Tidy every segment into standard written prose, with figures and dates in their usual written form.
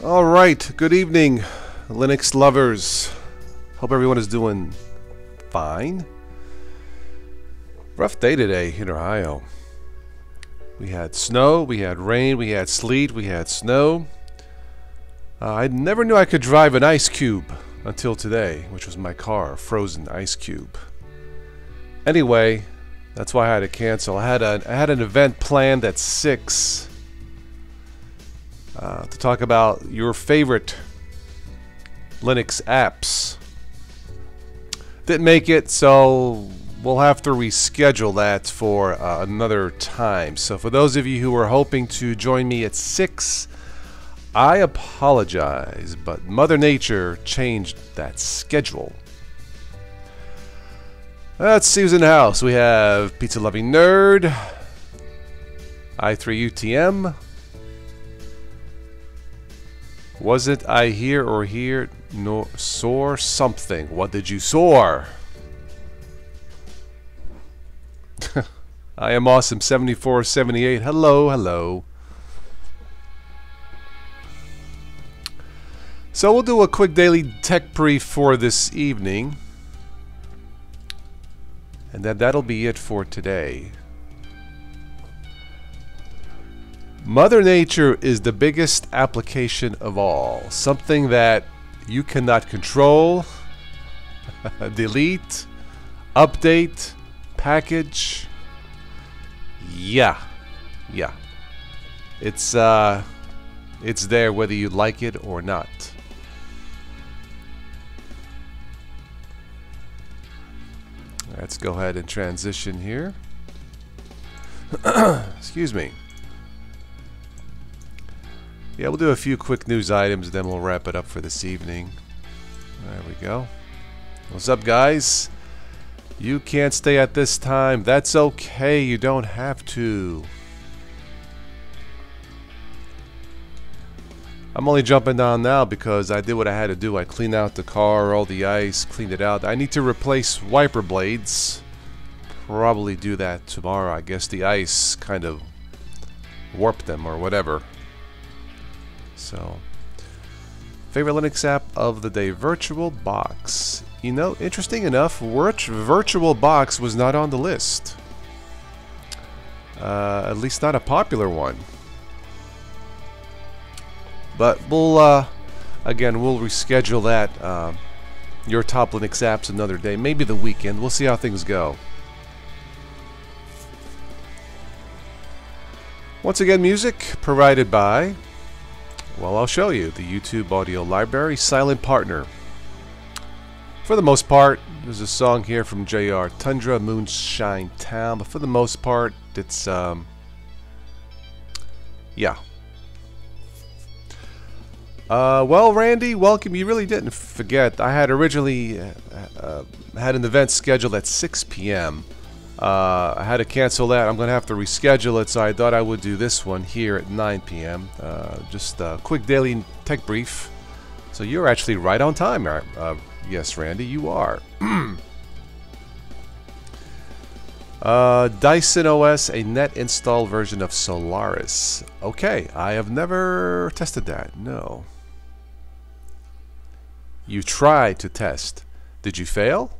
All right, good evening, Linux lovers. Hope everyone is doing fine. Rough day today in Ohio. We had snow, we had rain, we had sleet, we had snow. I never knew I could drive an ice cube until today, which was my car, a frozen ice cube. Anyway, that's why I had to cancel. I had an event planned at 6 to talk about your favorite Linux apps. Didn't make it, so we'll have to reschedule that for another time. So for those of you who were hoping to join me at 6, I apologize, but Mother Nature changed that schedule. Let's see who's in the house. We have Pizza Loving Nerd, i3UTM. Wasn't I here or here? No, soar something. What did you soar? I am awesome 7478. Hello, hello. So we'll do a quick daily tech brief for this evening. And that'll be it for today. Mother Nature is the biggest application of all. Something that you cannot control, delete, update, package. Yeah. It's there whether you like it or not. Let's go ahead and transition here. Excuse me. Yeah, we'll do a few quick news items, then we'll wrap it up for this evening. There we go. What's up, guys? You can't stay at this time. That's okay. You don't have to. I'm only jumping down now because I did what I had to do. I cleaned out the car, all the ice, cleaned it out. I need to replace wiper blades. Probably do that tomorrow. I guess the ice kind of warped them or whatever. So, favorite Linux app of the day, VirtualBox. You know, interesting enough, VirtualBox was not on the list. At least not a popular one. But we'll, again, we'll reschedule that, your top Linux apps another day, maybe the weekend. We'll see how things go. Once again, music provided by, well, I'll show you, the YouTube audio library, Silent Partner. For the most part, there's a song here from JR Tundra, Moonshine Town, but for the most part, it's, yeah. Well, Randy, welcome. You really didn't forget. I had originally had an event scheduled at 6 p.m. I had to cancel that. I'm going to have to reschedule it, so I thought I would do this one here at 9 p.m. Just a quick daily tech brief. So you're actually right on time. Yes, Randy, you are. Dyson OS, a net install version of Solaris. Okay, I have never tested that. No. You tried to test. Did you fail?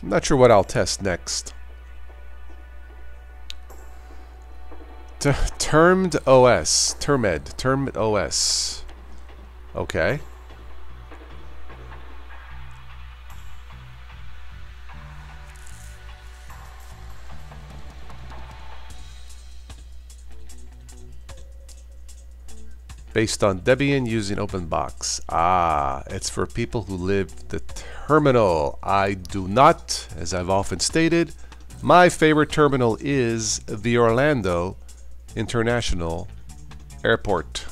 I'm not sure what I'll test next. Termed OS. Termed OS. Okay. Based on Debian using OpenBox. Ah, it's for people who live the terminal. I do not, as I've often stated. My favorite terminal is the Orlando International Airport.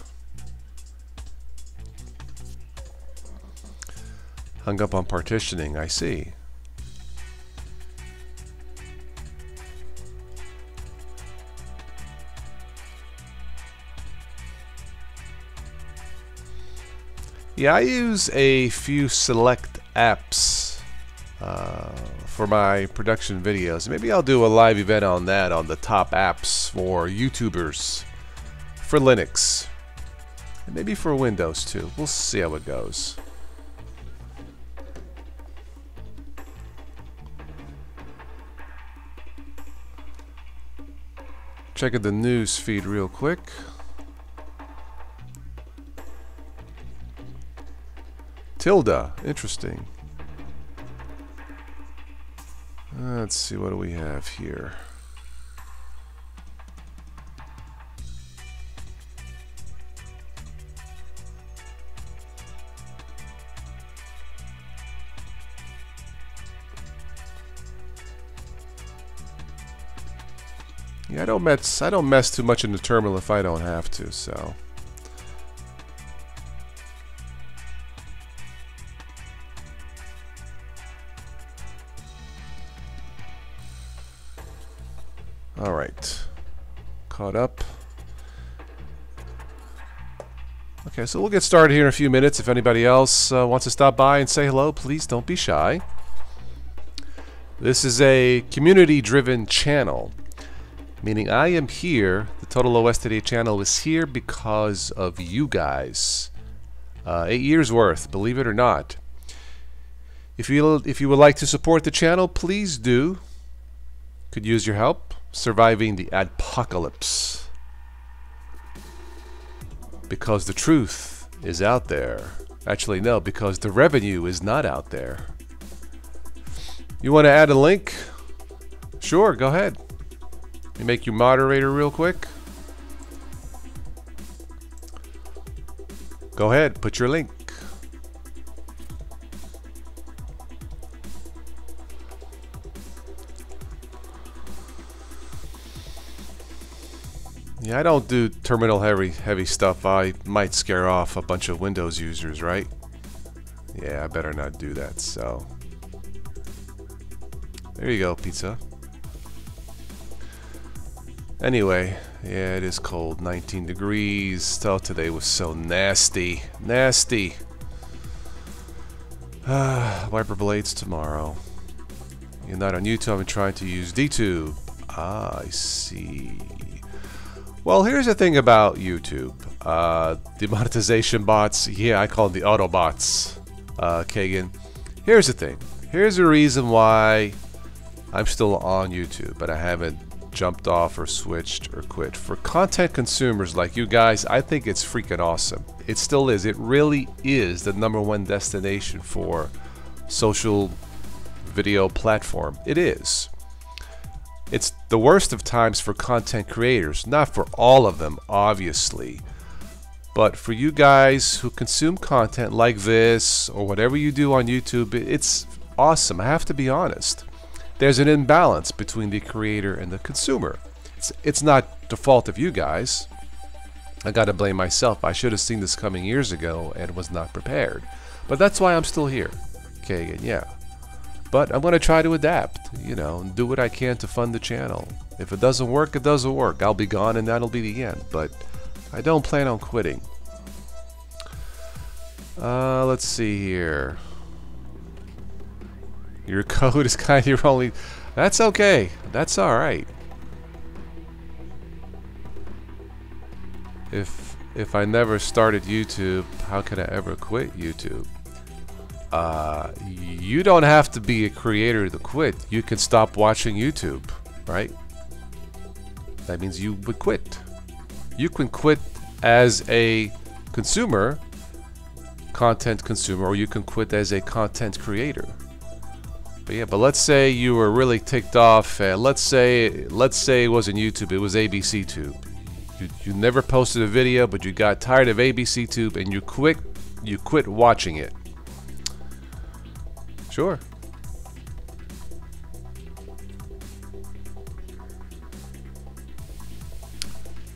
Hung up on partitioning, I see. Yeah, I use a few select apps for my production videos. Maybe I'll do a live event on that, on the top apps for YouTubers for Linux. And maybe for Windows too. We'll see how it goes. Checking the news feed real quick. Tilda, interesting. Let's see, what do we have here? Yeah, I don't mess too much in the terminal if I don't have to, so. All right, caught up. Okay, so we'll get started here in a few minutes. If anybody else wants to stop by and say hello, please don't be shy. This is a community-driven channel, meaning I am here. The Total OS Today channel is here because of you guys. 8 years worth, believe it or not. If you would like to support the channel, please do. Could use your help surviving the adpocalypse, because the truth is out there. Actually, no, because the revenue is not out there. You want to add a link? Sure, go ahead. Let me make you moderator real quick. Go ahead, put your link. Yeah, I don't do terminal heavy stuff. I might scare off a bunch of Windows users, right? Yeah, I better not do that, so. There you go, pizza. Anyway, yeah, it is cold. 19 degrees. Oh, today was so nasty. Nasty. Wiper blades tomorrow. You're not on YouTube. I'm trying to use DTube. Ah, I see. Well, here's the thing about YouTube. The monetization bots, yeah, I call them the Autobots, Kagan. Here's the thing. Here's the reason why I'm still on YouTube, but I haven't jumped off or switched or quit. For content consumers like you guys, I think it's freaking awesome. It still is. It really is the #1 destination for social video platform. It is. It's the worst of times for content creators, not for all of them, obviously, but for you guys who consume content like this or whatever you do on YouTube, it's awesome. I have to be honest. There's an imbalance between the creator and the consumer. It's not the fault of you guys. I gotta blame myself. I should have seen this coming years ago and was not prepared. But that's why I'm still here. Okay, and yeah. But I'm going to try to adapt, you know, and do what I can to fund the channel. If it doesn't work, it doesn't work. I'll be gone and that'll be the end. But I don't plan on quitting. Let's see here. Your code is kind of your only... That's okay. That's alright. If I never started YouTube, how could I ever quit YouTube? You don't have to be a creator to quit. You can stop watching YouTube, right? That means you would quit. You can quit as a consumer, content consumer, or you can quit as a content creator. But yeah, but let's say you were really ticked off. Let's say it wasn't YouTube, it was ABCTube. You never posted a video, but you got tired of ABCTube and you quit watching it. Sure.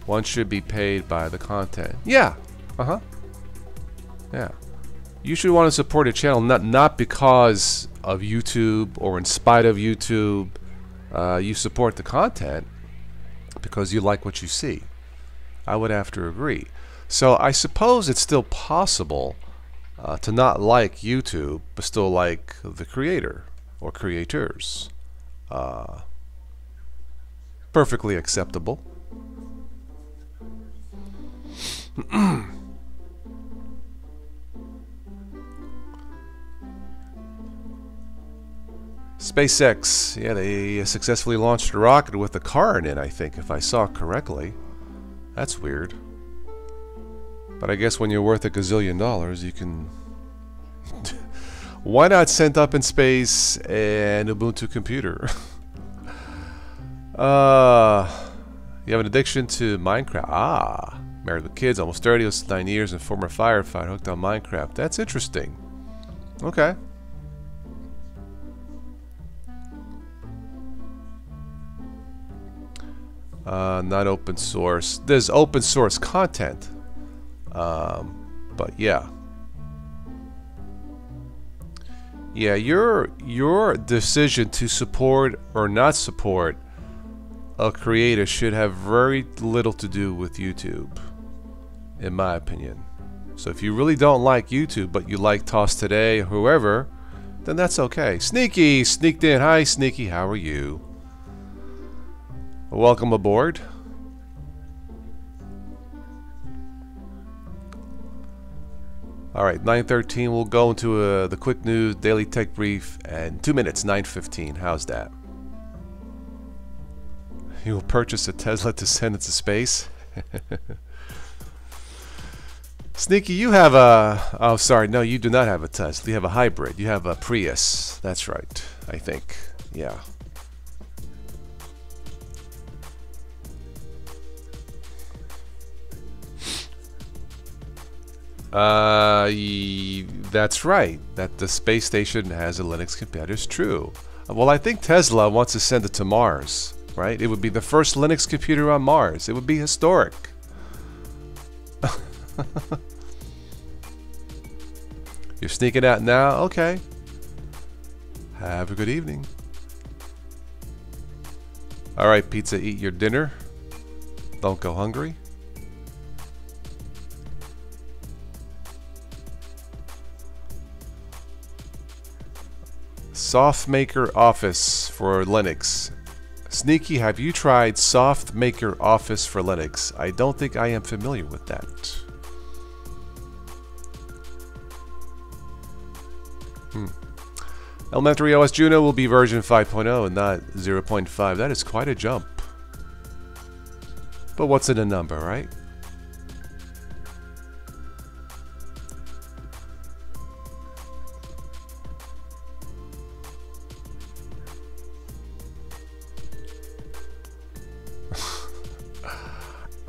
One should be paid by the content. Yeah. Uh-huh. Yeah. You should want to support a channel not because of YouTube or in spite of YouTube. You support the content because you like what you see. I would have to agree. So I suppose it's still possible to not like YouTube, but still like the creator or creators. Perfectly acceptable. SpaceX, yeah, they successfully launched a rocket with a car in it, I think, if I saw correctly. That's weird. But I guess when you're worth $1 gazillion, you can... Why not send up in space an Ubuntu computer? You have an addiction to Minecraft. Ah, married with kids, almost 30, was 9 years, and former firefighter hooked on Minecraft. That's interesting. Okay. Not open source. There's open source content. But yeah. Yeah, your decision to support or not support a creator should have very little to do with YouTube, in my opinion. So if you really don't like YouTube, but you like Toss Today or whoever, then that's okay. Sneaky sneaked in. Hi, Sneaky. How are you? Welcome aboard. Alright, 9:13. We'll go into the quick news, daily tech brief, and 2 minutes, 9:15. How's that? You will purchase a Tesla to send it to space? Sneaky, you have a... Oh, sorry. No, you do not have a Tesla. You have a hybrid. You have a Prius. That's right, I think. Yeah. That's right. That the space station has a Linux computer is true. Well, I think Tesla wants to send it to Mars, right? It would be the first Linux computer on Mars. It would be historic. You're sneaking out now? Okay. Have a good evening. Alright, pizza, eat your dinner. Don't go hungry. SoftMaker Office for Linux. Sneaky, have you tried SoftMaker Office for Linux? I don't think I am familiar with that. Elementary OS Juno will be version 5.0 and not 0.5. That is quite a jump. But what's in a number, right?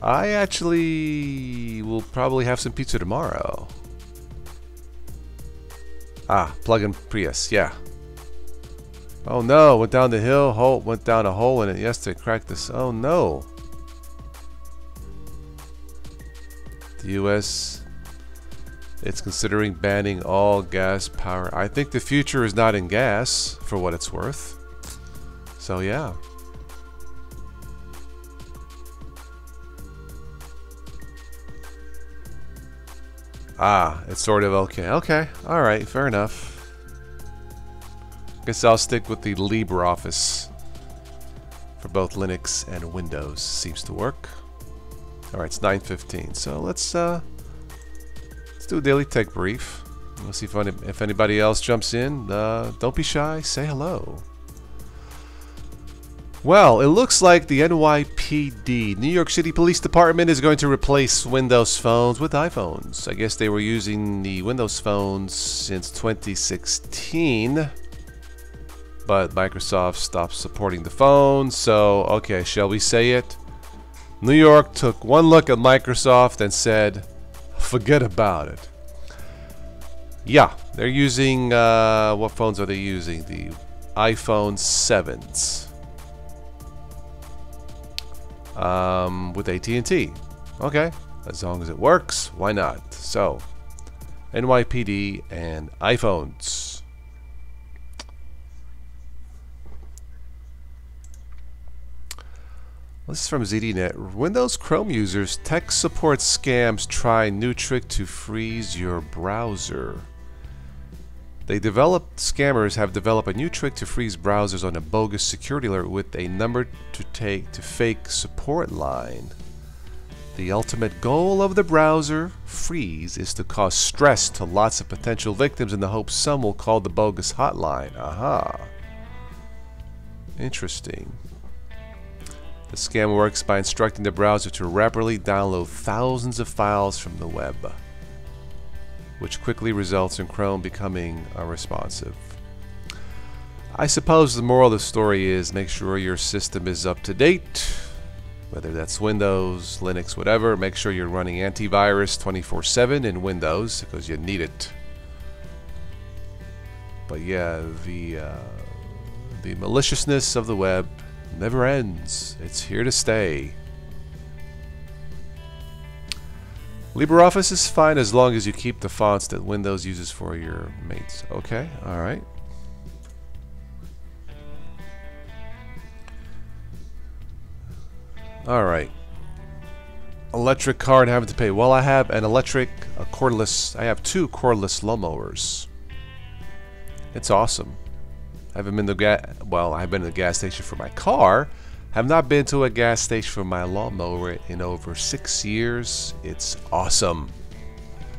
I actually will probably have some pizza tomorrow. Ah, plug-in Prius, yeah. Oh no, went down the hill, went down a hole in it yesterday, cracked this. Oh no. The US, it's considering banning all gas power. I think the future is not in gas, for what it's worth. So yeah. Ah, it's sort of okay. Okay, alright, fair enough. Guess I'll stick with the LibreOffice for both Linux and Windows. Seems to work. Alright, it's 9:15. So let's do a daily tech brief. We'll see if anybody else jumps in. Don't be shy, say hello. Well, it looks like the NYPD, New York City Police Department, is going to replace Windows phones with iPhones. I guess they were using the Windows phones since 2016, but Microsoft stopped supporting the phone. So, okay, shall we say it? New York took one look at Microsoft and said, forget about it. Yeah, they're using, what phones are they using? The iPhone 7s. With AT&T. Okay, as long as it works, why not? So, NYPD and iPhones. This is from ZDNet. Windows Chrome users, tech support scams try new trick to freeze your browser. Scammers have developed a new trick to freeze browsers on a bogus security alert with a number to take to fake support line. The ultimate goal of the browser freeze is to cause stress to lots of potential victims in the hopes some will call the bogus hotline. Aha. Interesting. The scam works by instructing the browser to rapidly download thousands of files from the web, which quickly results in Chrome becoming unresponsive. I suppose the moral of the story is make sure your system is up to date, whether that's Windows, Linux, whatever. Make sure you're running antivirus 24/7 in Windows because you need it. But yeah, the maliciousness of the web never ends. It's here to stay. LibreOffice is fine as long as you keep the fonts that Windows uses for your mates. Okay, alright. Alright. Electric car and having to pay. Well, I have an electric, a cordless, I have 2 cordless lawnmowers. It's awesome. I haven't been to I've been to the gas station for my car. Have not been to a gas station for my lawnmower in over 6 years. It's awesome.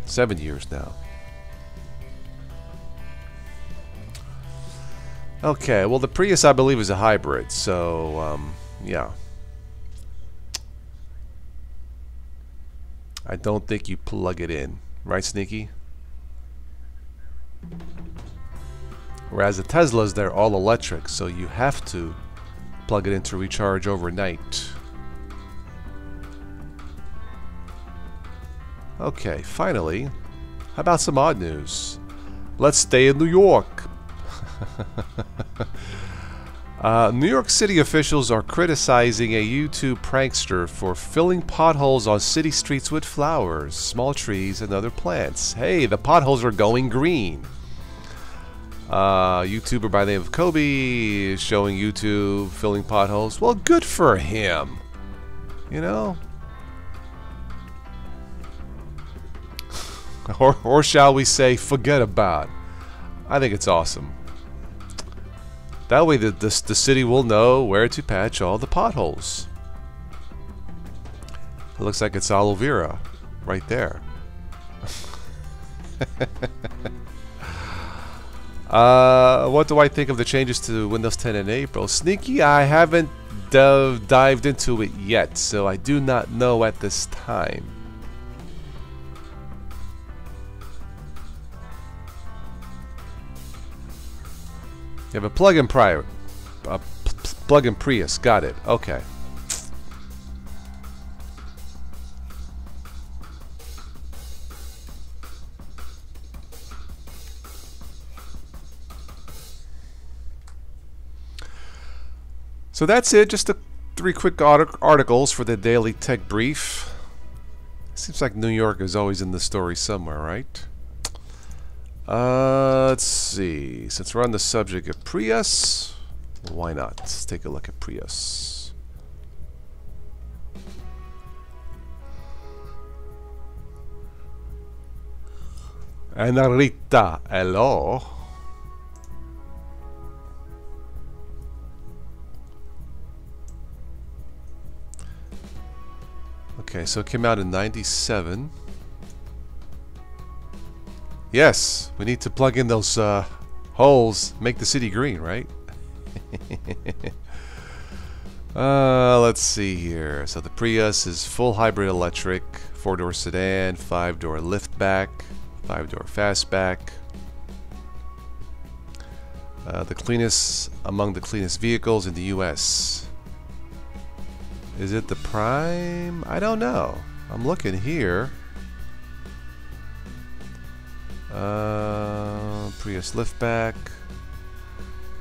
7 years now. Okay, well the Prius I believe is a hybrid, so yeah. I don't think you plug it in, right, Sneaky? Whereas the Teslas, they're all electric, so you have to plug it in to recharge overnight. Okay, finally, how about some odd news? Let's stay in New York. New York City officials are criticizing a YouTube prankster for filling potholes on city streets with flowers, small trees, and other plants. Hey, the potholes are going green. YouTuber by the name of Kobe is showing YouTube filling potholes. Well, good for him. You know? Or shall we say, forget about. I think it's awesome. That way the city will know where to patch all the potholes. It looks like it's aloe vera right there. What do I think of the changes to Windows 10 in April? Sneaky, I haven't dived into it yet, so I do not know at this time. You have a plug-in plug-in Prius. Got it. Okay. So that's it. Just 3 quick articles for the Daily Tech Brief. Seems like New York is always in the story somewhere, right? Let's see. Since we're on the subject of Prius, why not? Let's take a look at Prius. Anarita, hello. Okay, so it came out in '97. Yes, we need to plug in those holes, make the city green, right? Let's see here. So the Prius is full hybrid electric, 4-door sedan, 5-door liftback, 5-door fastback. The cleanest among the cleanest vehicles in the U.S. Is it the Prime? I don't know. I'm looking here. Prius liftback.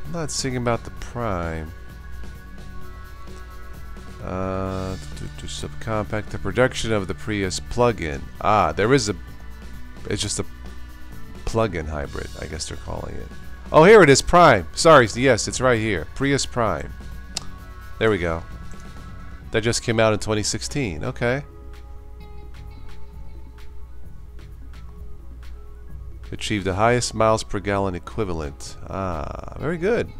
I'm not seeing about the Prime. Subcompact. The production of the Prius plug-in. Ah, there is a. It's just a plug-in hybrid, I guess they're calling it. Oh, here it is, Prime. Sorry, yes, it's right here. Prius Prime. There we go. That just came out in 2016. Okay. Achieved the highest miles per gallon equivalent. Ah, very good.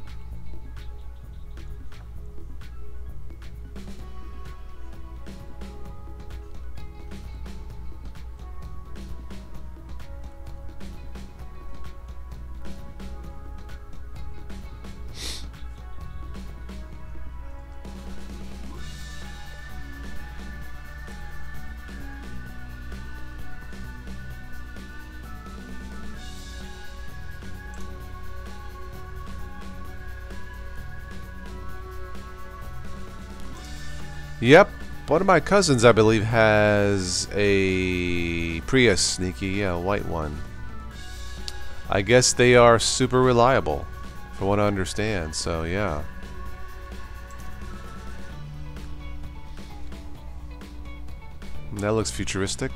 Yep, one of my cousins, I believe, has a Prius, Sneaky, yeah, a white one. I guess they are super reliable, from what I understand, so yeah. That looks futuristic.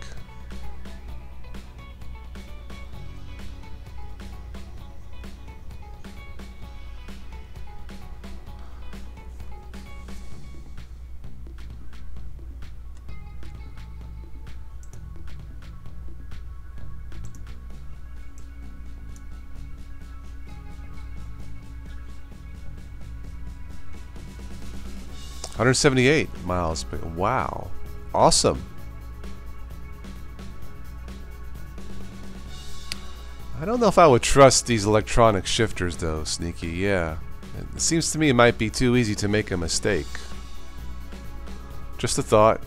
$178 miles. Wow. Awesome. I don't know if I would trust these electronic shifters though, Sneaky. Yeah. It seems to me it might be too easy to make a mistake. Just a thought.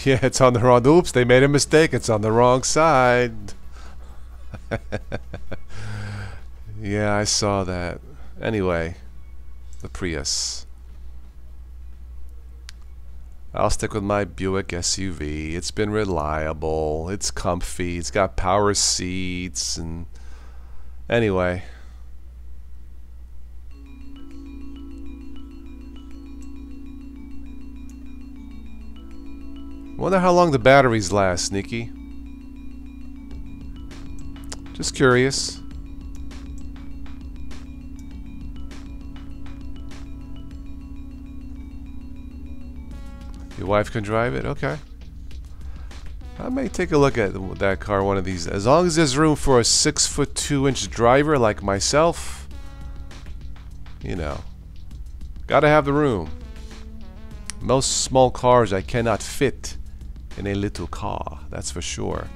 Yeah, it's on the wrong... Oops, they made a mistake. It's on the wrong side. Yeah, I saw that. Anyway, the Prius. I'll stick with my Buick SUV. It's been reliable. It's comfy. It's got power seats. And anyway... Wonder how long the batteries last, Sneaky. Just curious. Your wife can drive it? Okay. I may take a look at that car one of these. As long as there's room for a 6'2" driver like myself, you know, gotta have the room. Most small cars I cannot fit in a little car, that's for sure.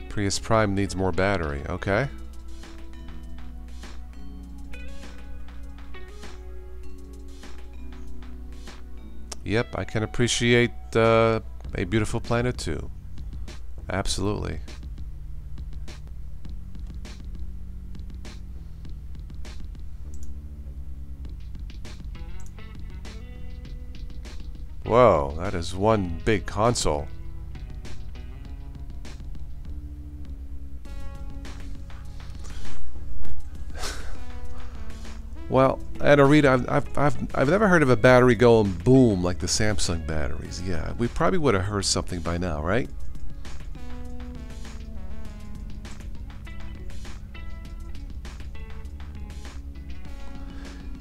Prius Prime needs more battery. Okay. Yep, I can appreciate A Beautiful Planet too. Absolutely. Whoa, that is one big console. Well, Anna Rita, I've never heard of a battery going boom like the Samsung batteries. Yeah, we probably would have heard something by now, right?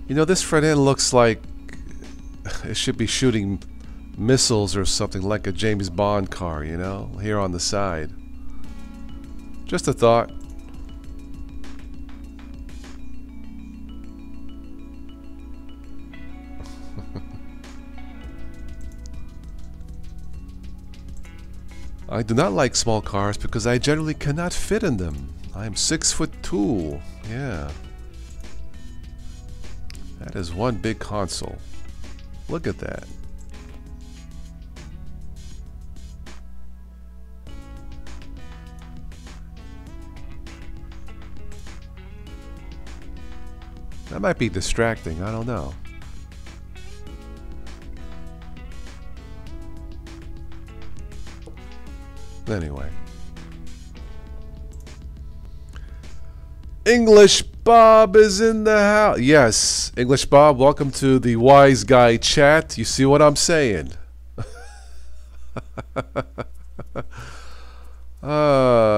You know, this front end looks like it should be shooting missiles or something, like a James Bond car, you know, here on the side. Just a thought. I do not like small cars because I generally cannot fit in them. I am 6'2". Yeah. That is one big console. Look at that. That might be distracting. I don't know. Anyway. English Bob is in the house. Yes, English Bob, welcome to the Wise Guy chat. You see what I'm saying?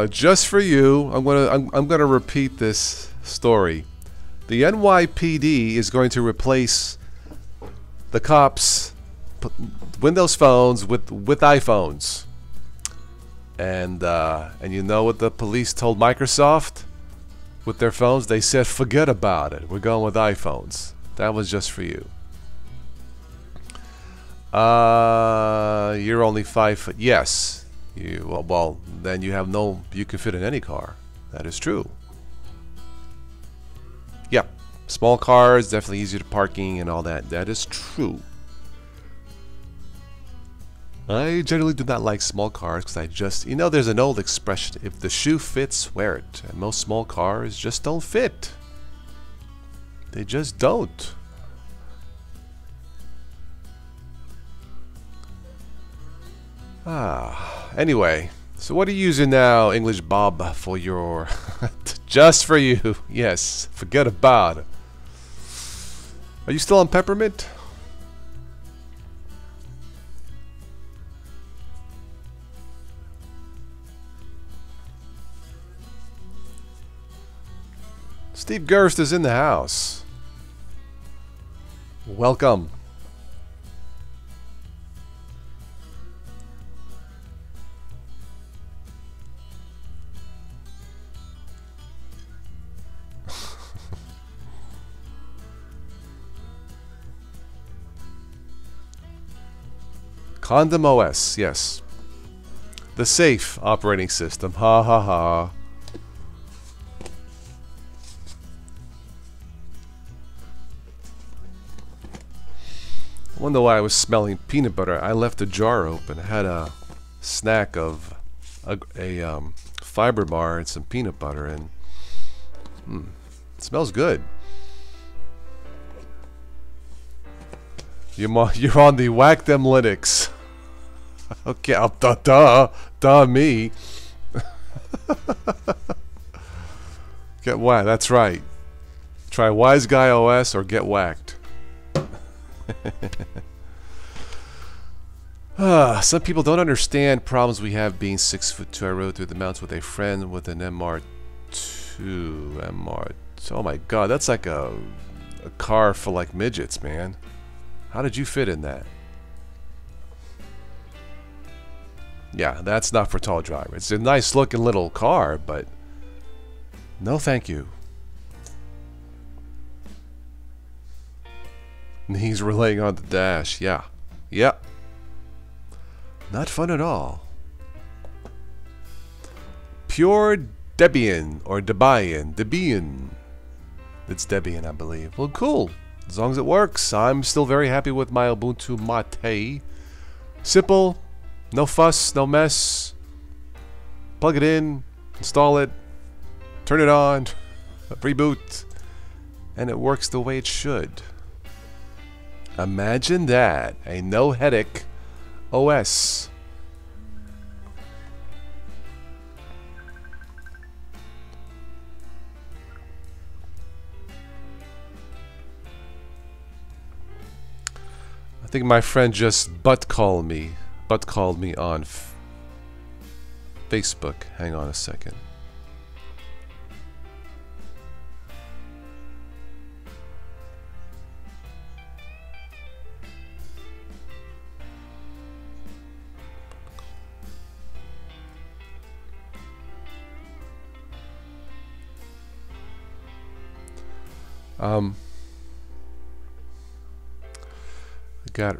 Just for you, I'm gonna repeat this story. The NYPD is going to replace the cops' Windows phones with iPhones. And you know what the police told Microsoft with their phones? They said, forget about it. We're going with iPhones. That was just for you. You're only 5 foot. Yes. Well, then you have no. You can fit in any car. That is true. Yep. Small cars definitely easier to parking and all that. That is true. I generally do not like small cars because I just, you know, there's an old expression, if the shoe fits, wear it. And most small cars just don't fit. They just don't. Anyway, so what are you using now, English Bob, for your, just for you, yes, forget about it. Are you still on peppermint? Steve Gerst is in the house. Welcome. Condom OS, yes. The safe operating system. Ha ha ha. I wonder why I was smelling peanut butter. I left the jar open. I had a snack of a fiber bar and some peanut butter, and it smells good. You're on the Whack Them Linux. Okay, duh me. Get whacked. That's right. Try Wise Guy OS or get whacked. Some people don't understand problems we have being 6'2". I rode through the mountains with a friend with an MR2. Oh my god, that's like a car for like midgets, man. How did you fit in that? Yeah, that's not for tall drivers. It's a nice looking little car, but no thank you. Knees were laying on the dash. Yeah. Yep. Not fun at all. Pure Debian or Debian. It's Debian, I believe. Well, cool. As long as it works. I'm still very happy with my Ubuntu Mate. Simple. No fuss, no mess. Plug it in, install it, turn it on, reboot, and it works the way it should. Imagine that, a no headache OS. I think my friend just butt called me on Facebook. Hang on a second. Got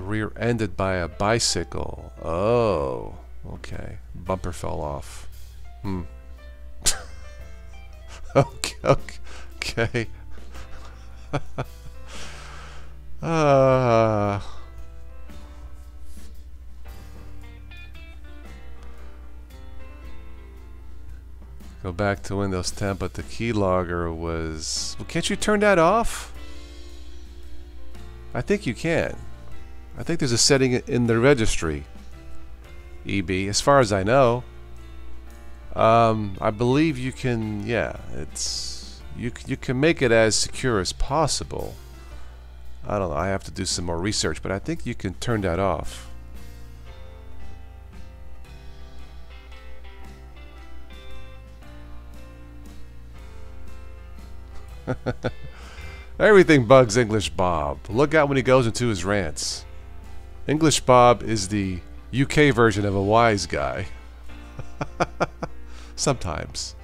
rear-ended by a bicycle. Oh, okay. Bumper fell off. Okay. Go back to Windows 10, but the keylogger was... Well, can't you turn that off? I think you can. I think there's a setting in the registry. EB, as far as I know. I believe you can, yeah, it's... You can make it as secure as possible. I don't know, I have to do some more research, but I think you can turn that off. Everything bugs English Bob. Look out when he goes into his rants. English Bob is the UK version of a wise guy. Sometimes.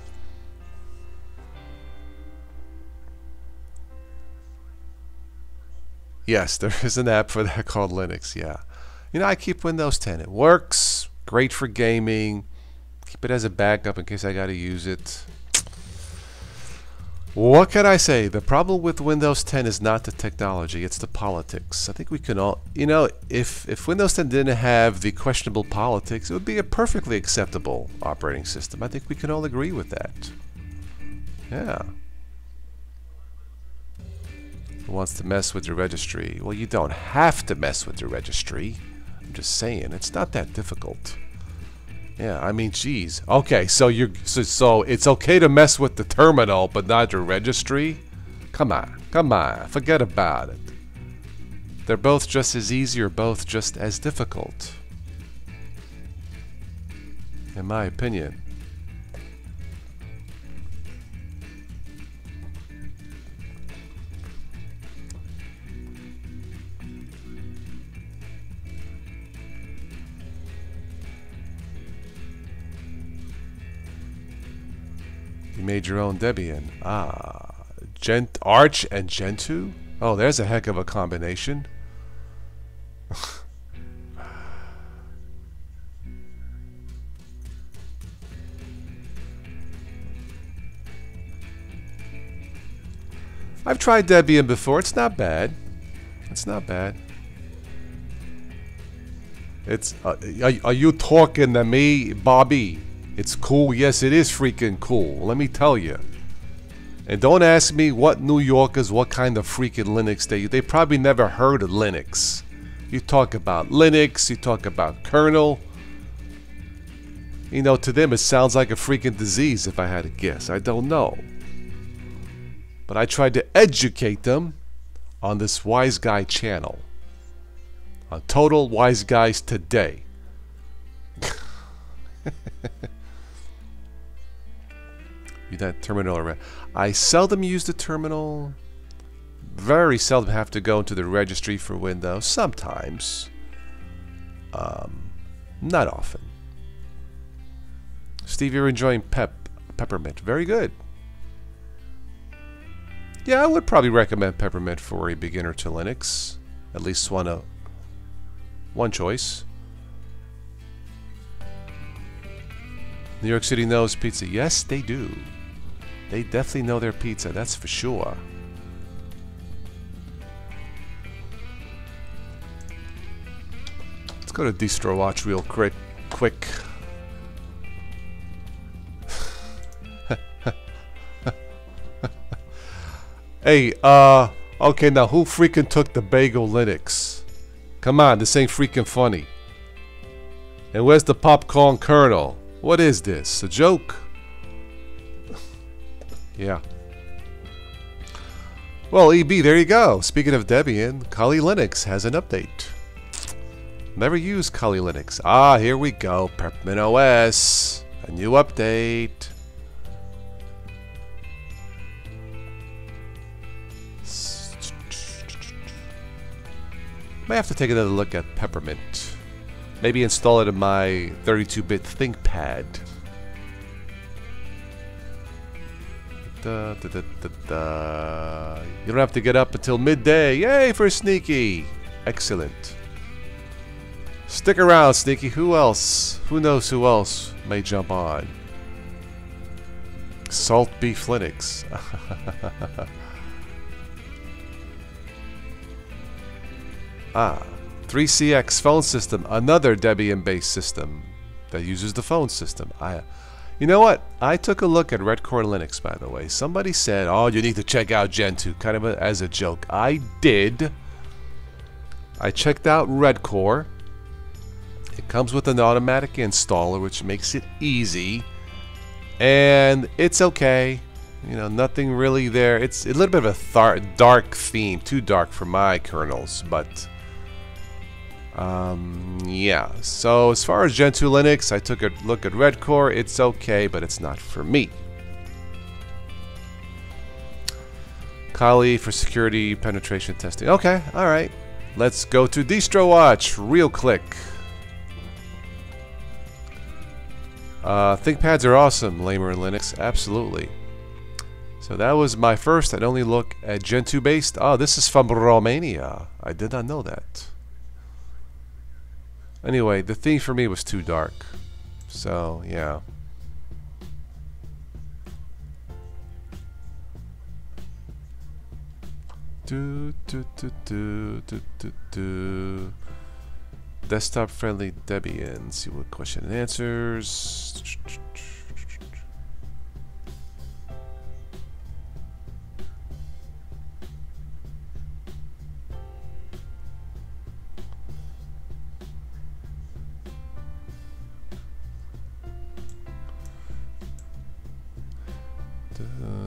Yes, there is an app for that called Linux, yeah. You know, I keep Windows 10. It works. Great for gaming. Keep it as a backup in case I gotta use it. What can I say? The problem with Windows 10 is not the technology, it's the politics. I think we can all... You know, if Windows 10 didn't have the questionable politics, it would be a perfectly acceptable operating system. I think we can all agree with that. Yeah. Who wants to mess with your registry? Well, you don't have to mess with your registry. I'm just saying, it's not that difficult. Yeah, I mean, geez. Okay, so so it's okay to mess with the terminal, but not your registry? Come on, forget about it. They're both just as easy or both just as difficult. In my opinion. You made your own Debian. Ah, Arch and Gentoo? Oh, there's a heck of a combination. I've tried Debian before. It's not bad. It's not bad. It's are you talking to me, Bobby? It's cool. Yes, it is freaking cool. Let me tell you. And don't ask me what New Yorkers, what kind of freaking Linux they probably never heard of Linux. You talk about Linux, you talk about kernel. You know, to them it sounds like a freaking disease if I had to guess. I don't know. But I tried to educate them on this Wise Guy channel. On Total Wise Guys Today. That terminal. I seldom use the terminal. Very seldom have to go into the registry for Windows. Sometimes. Not often. Steve, you're enjoying Peppermint. Very good. Yeah, I would probably recommend Peppermint for a beginner to Linux. At least one choice. New York City knows pizza. Yes, they do. They definitely know their pizza, that's for sure. Let's go to Distro Watch real quick. Hey, okay, now who freaking took the Bagel Linux? Come on, this ain't freaking funny. And where's the popcorn kernel? What is this? A joke? Yeah. Well, EB, there you go. Speaking of Debian, Kali Linux has an update. Never used Kali Linux. Ah, here we go. Peppermint OS. A new update. Might have to take another look at Peppermint. Maybe install it in my 32-bit ThinkPad. You don't have to get up until midday. Yay for Sneaky! Excellent. Stick around, Sneaky. Who else? Who knows who else may jump on? Salt Beef Linux. Ah, 3CX phone system, another Debian-based system that uses the phone system. You know what? I took a look at Red Core Linux, by the way. Somebody said, oh, you need to check out Gentoo, kind of as a joke. I did. I checked out Red Core. It comes with an automatic installer, which makes it easy. And it's okay. You know, nothing really there. It's a little bit of a dark theme. Too dark for my kernels, but... yeah, so as far as Gentoo Linux, I took a look at Red Core. It's okay, but it's not for me. Kali for security penetration testing. Okay, alright. Let's go to DistroWatch real quick. ThinkPads are awesome, Lamer and Linux. Absolutely. So that was my first and only look at Gentoo based. Oh, this is from Romania. I did not know that. Anyway, the theme for me was too dark. So, yeah. Desktop friendly Debian. See what question and answers.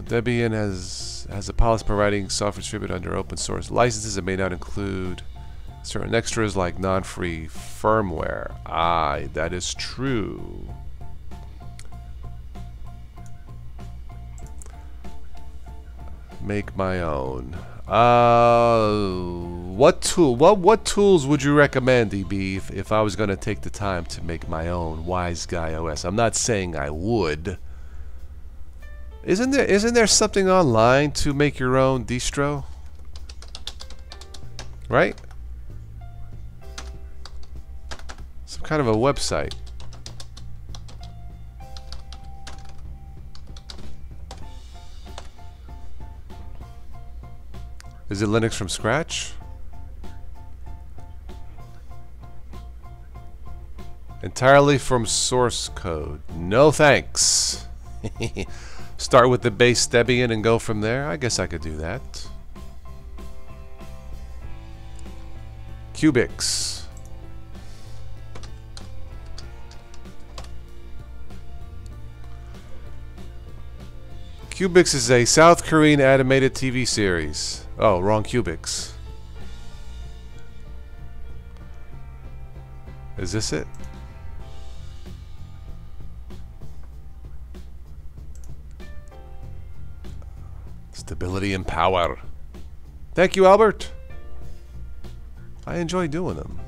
Debian has a policy providing software distributed under open source licenses that may not include certain extras like non-free firmware. Aye, that is true. Make my own. What tools would you recommend, EB, if I was going to take the time to make my own WiseGuy OS? I'm not saying I would. Isn't there something online to make your own distro? Right? Some kind of a website. Is it Linux from scratch? Entirely from source code. No thanks. Start with the base Debian and go from there? I guess I could do that. Cubix. Cubix is a South Korean animated TV series. Oh, wrong Cubix. Is this it? Stability and power. Thank you, Albert. I enjoy doing them.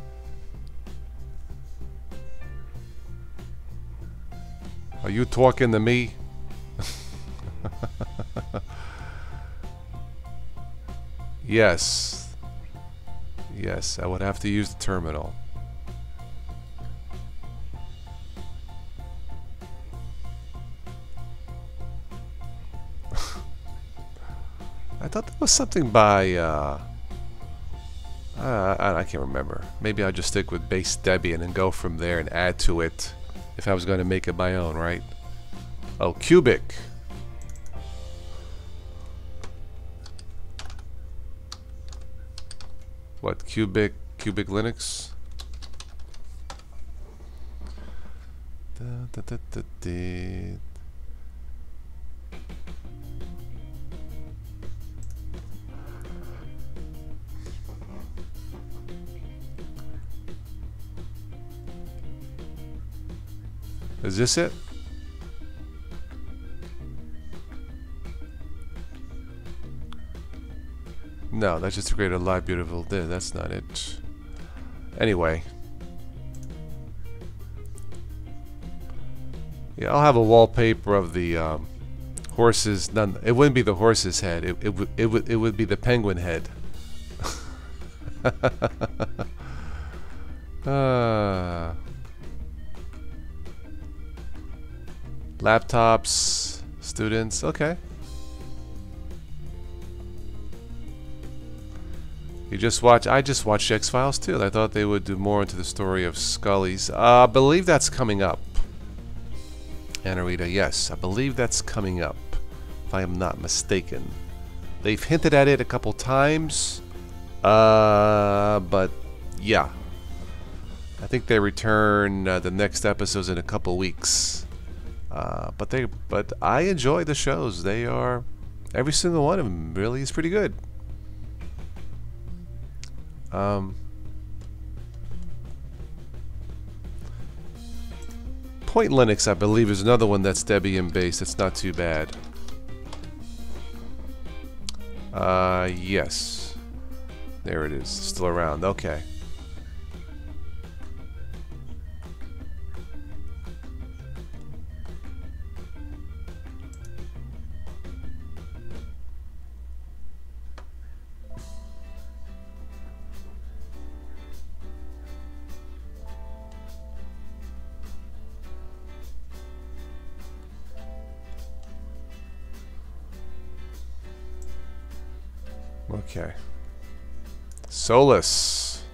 Are you talking to me? Yes. Yes, I would have to use the terminal. I thought there was something by, I can't remember. Maybe I'll just stick with base Debian and go from there and add to it if I was going to make it my own, right? Oh, Cubic. What, Cubic Linux? Is this it? No, that's just a great alive beautiful day. That's not it. Anyway. Yeah, I'll have a wallpaper of the horses. None. It wouldn't be the horse's head. It would be the penguin head. Laptops, students, okay. I just watched X-Files too. I thought they would do more into the story of Scully's. I believe that's coming up. Anarita, yes, I believe that's coming up, if I am not mistaken. They've hinted at it a couple times, but yeah. I think they return the next episodes in a couple weeks. But I enjoy the shows. They are, every single one of them really is pretty good. Point Linux, I believe, is another one that's Debian based. It's not too bad. Yes. There it is. Still around. Okay. Okay. Solus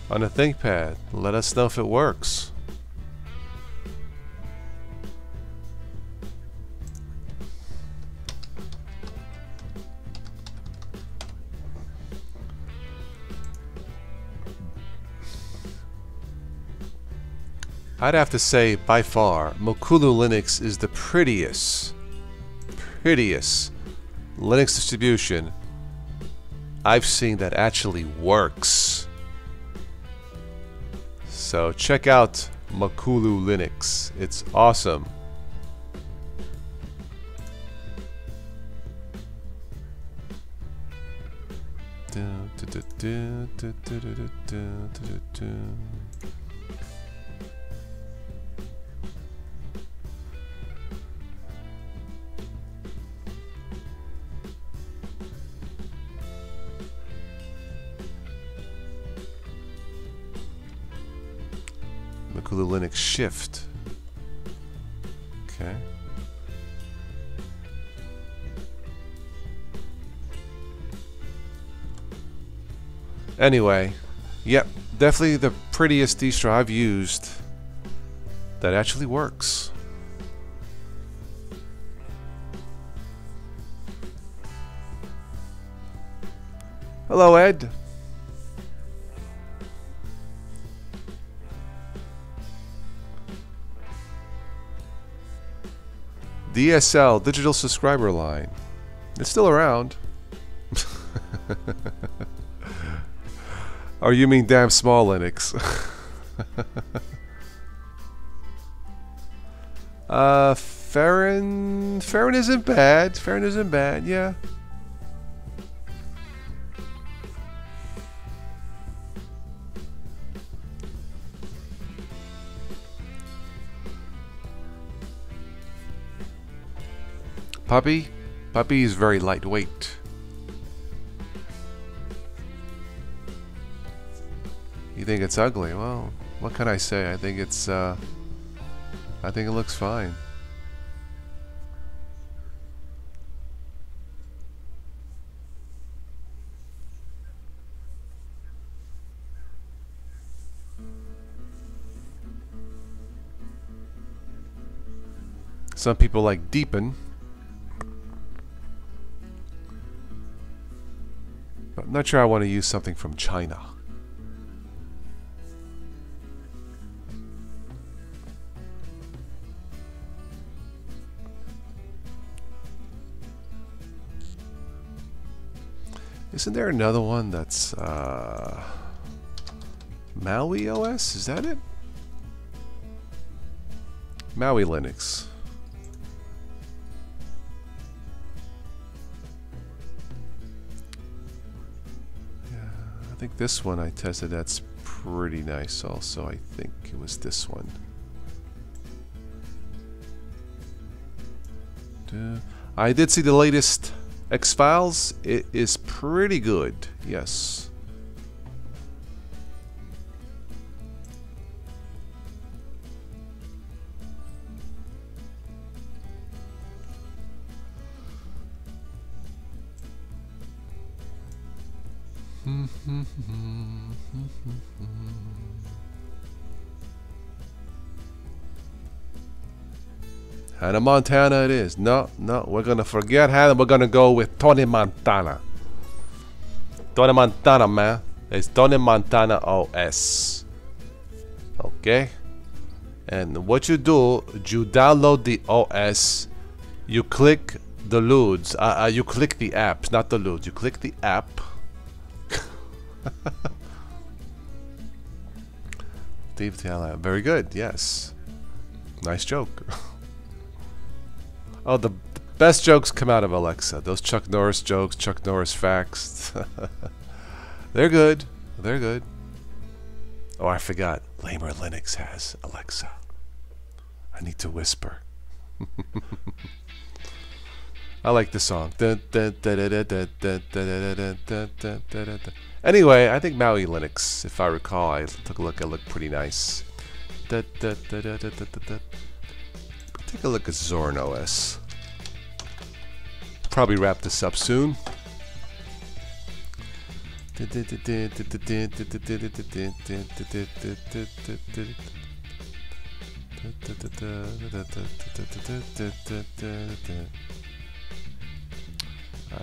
on a ThinkPad. Let us know if it works. I'd have to say, by far, Mokulu Linux is the prettiest Linux distribution I've seen that actually works. So check out Mokulu Linux. It's awesome. Mokulu Linux Shift. Okay. Anyway, yep, definitely the prettiest distro I've used that actually works. Hello, Ed. DSL, Digital Subscriber Line. It's still around. Or you mean damn small Linux? Farron isn't bad. Farron isn't bad, yeah. Puppy is very lightweight. You think it's ugly? Well, what can I say? I think it's I think it looks fine. Some people like Deepin. But I'm not sure I want to use something from China. Isn't there another one that's Maui OS? Is that it? Maui Linux. Yeah, I think this one I tested. That's pretty nice also. I think it was this one. I did see the latest X-Files. It is pretty good, yes. Hannah Montana it is. No, we're gonna forget Hannah. We're gonna go with Tony Montana. Tony Montana, man. It's Tony Montana OS. Okay. And what you do, you download the OS. You click the LUDs. You click the apps, not the LUDs. You click the app. Steve Taylor. Very good. Yes. Nice joke. Oh, the best jokes come out of Alexa. Those Chuck Norris jokes, Chuck Norris facts. They're good. They're good. Oh, I forgot. Lamer Linux has Alexa. I need to whisper. I like the song. Anyway, I think Maui Linux, if I recall, I took a look. It looked pretty nice. Take a look at Zorin OS. Probably wrap this up soon.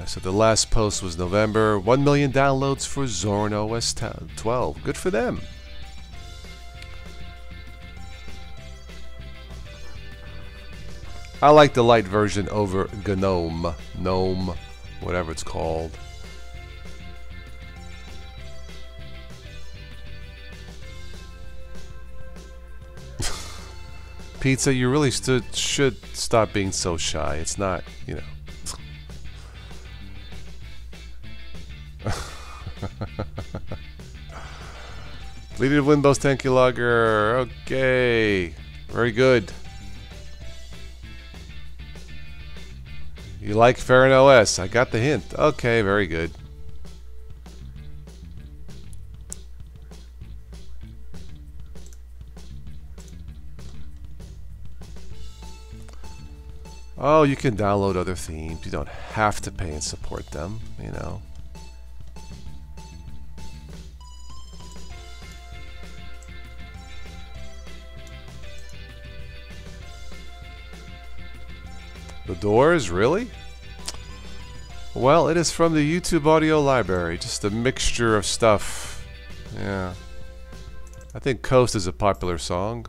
So the last post was November. 1 million downloads for Zorin OS 12. Good for them. I like the light version over GNOME. GNOME, whatever it's called. Pizza, you really should stop being so shy. It's not, you know. Deleted Windows 10 keylogger. Okay. Very good. You like Farron OS? I got the hint. Okay, very good. Oh, you can download other themes. You don't have to pay and support them, you know. The Doors, really? Well, it is from the YouTube audio library. Just a mixture of stuff. Yeah. I think Coast is a popular song.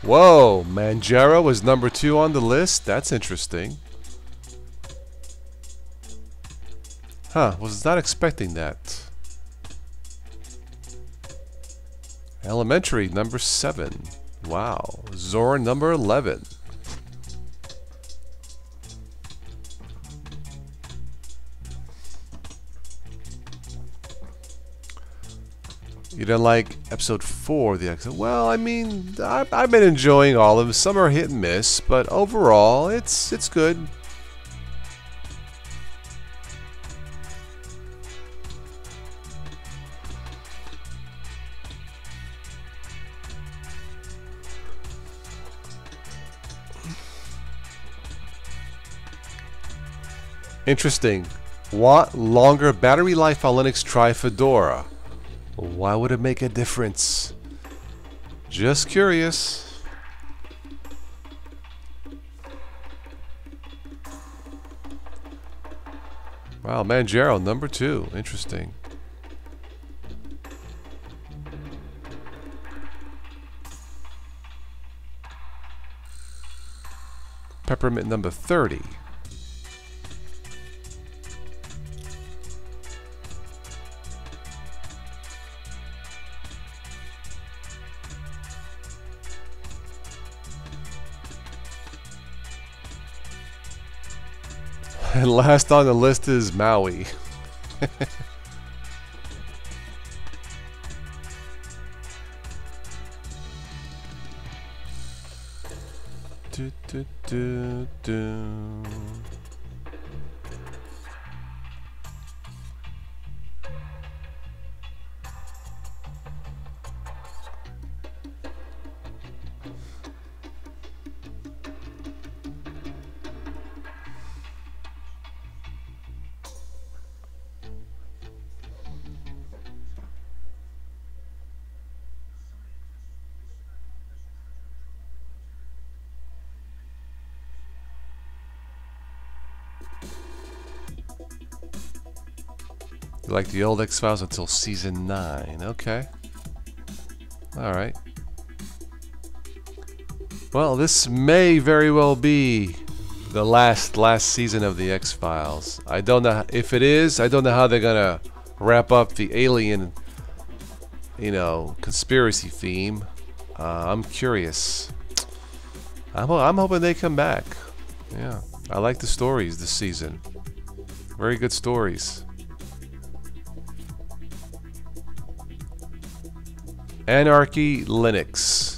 Whoa, Manjaro was number 2 on the list? That's interesting. Huh, was not expecting that. Elementary, number 7. Wow. Zorin, number 11. You didn't like episode 4 of the Exo? Well, I mean, I've been enjoying all of them. Some are hit and miss, but overall, it's good. Interesting. Want longer battery life on Linux? Try Fedora. Why would it make a difference? Just curious. Wow, Manjaro, number 2. Interesting. Peppermint, number 30. And last on the list is Maui. do, do, do, do. You like the old X-Files until season 9. Okay. Alright. Well, this may very well be the last season of the X-Files. I don't know if it is. I don't know how they're gonna wrap up the alien, you know, conspiracy theme. I'm curious. I'm hoping they come back. Yeah, I like the stories this season. Very good stories. Anarchy Linux.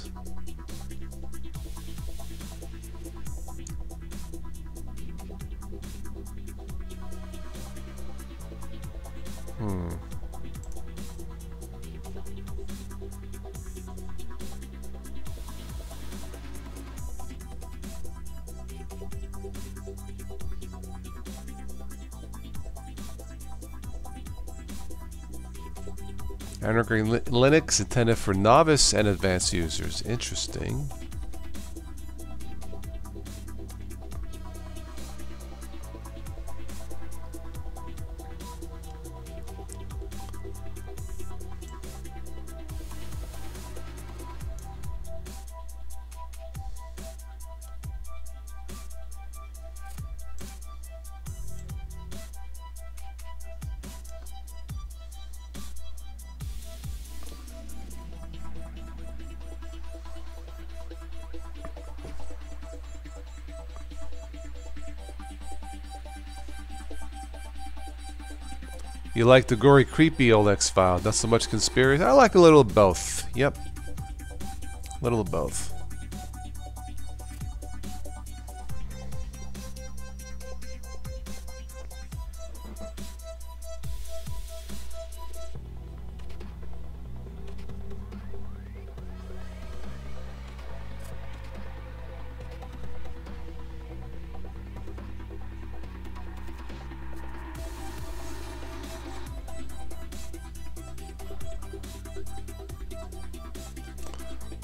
Anarchy Linux intended for novice and advanced users. Interesting. You like the gory, creepy old X-File, not so much conspiracy? I like a little of both. Yep. A little of both.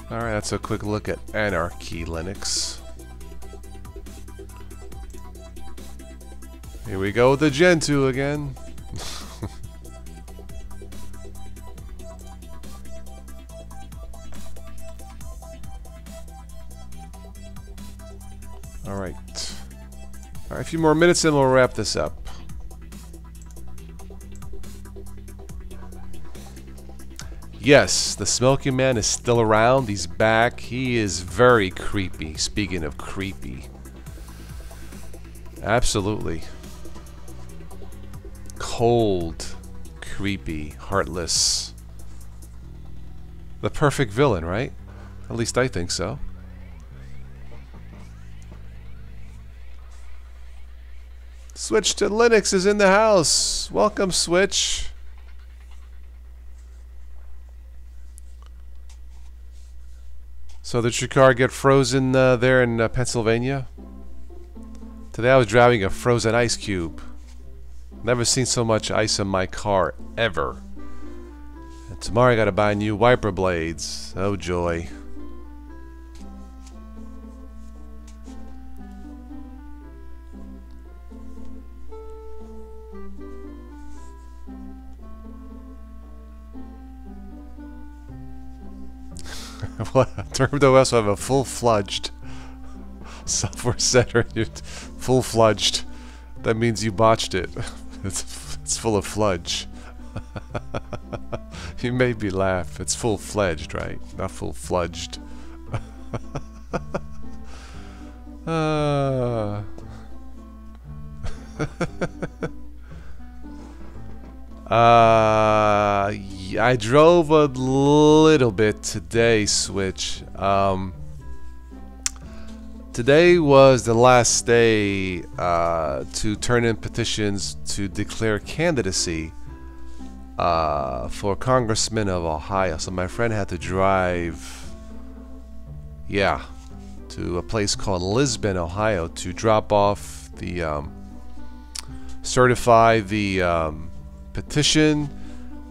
Alright, that's a quick look at Anarchy Linux. Here we go with the Gentoo again. Alright. Alright, a few more minutes and we'll wrap this up. Yes, the Smoky Man is still around. He's back. He is very creepy. Speaking of creepy. Absolutely. Cold, creepy, heartless. The perfect villain, right? At least I think so. Switch to Linux is in the house. Welcome, Switch. So did your car get frozen there in Pennsylvania? Today I was driving a frozen ice cube. Never seen so much ice in my car, ever. And tomorrow I gotta buy new wiper blades. Oh joy. What? TermedOS will have a full-fledged software center. Full-fledged. That means you botched it. It's full of fludge. You made me laugh. It's full-fledged, right? Not full-fledged. I drove a little bit today, Switch. Today was the last day to turn in petitions to declare candidacy for Congressman of Ohio. So my friend had to drive, yeah, to a place called Lisbon, Ohio, to drop off the certify the petition.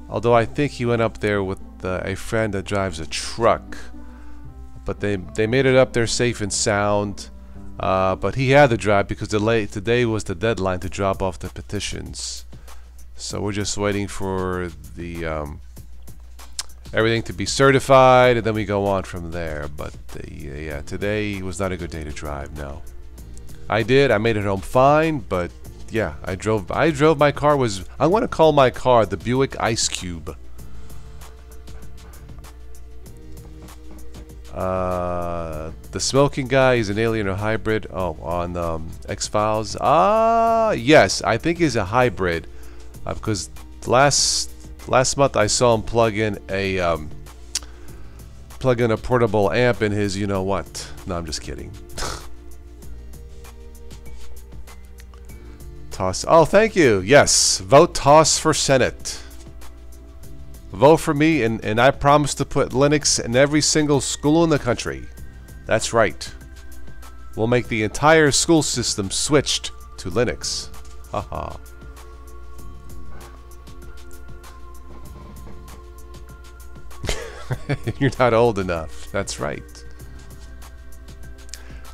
Although I think he went up there with a friend that drives a truck, but they made it up there safe and sound. But he had to drive because today was the deadline to drop off the petitions. So we're just waiting for the everything to be certified, and then we go on from there. But yeah, today was not a good day to drive. No, I made it home fine, but yeah, I drove my car. I want to call my car the Buick Ice Cube. The smoking guy is an alien or hybrid. Oh, on X-Files. Yes, I think he's a hybrid, because last month I saw him plug in a portable amp in his you know what. No, I'm just kidding. Toss. Oh, thank you. Yes, vote Toss for Senate. Vote for me, and I promise to put Linux in every single school in the country. That's right. We'll make the entire school system switched to Linux. Haha. You're not old enough. That's right.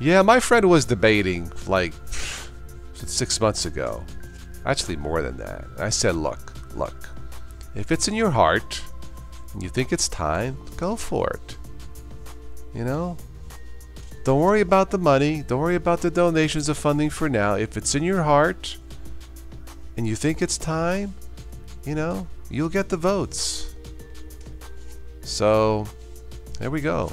Yeah, my friend was debating like 6 months ago. Actually, more than that. I said, look. If it's in your heart and you think it's time, go for it. You know? Don't worry about the money. Don't worry about the donations of funding for now. If it's in your heart and you think it's time, you know, you'll get the votes. So, there we go.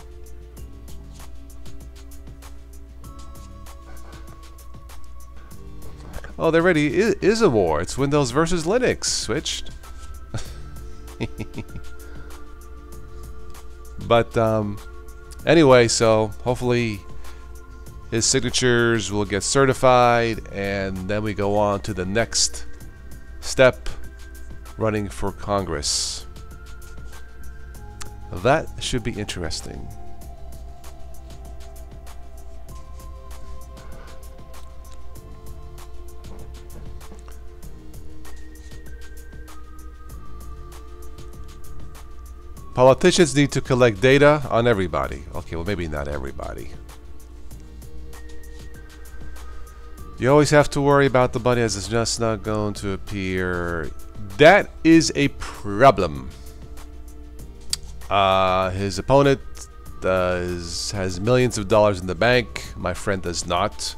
Oh, there already is a war. It's Windows versus Linux. Switched. But anyway, so hopefully his signatures will get certified, and then we go on to the next step, running for Congress. That should be interesting. Politicians need to collect data on everybody. Okay, well, maybe not everybody. You always have to worry about the money as it's just not going to appear. That is a problem. His opponent has millions of dollars in the bank. My friend does not.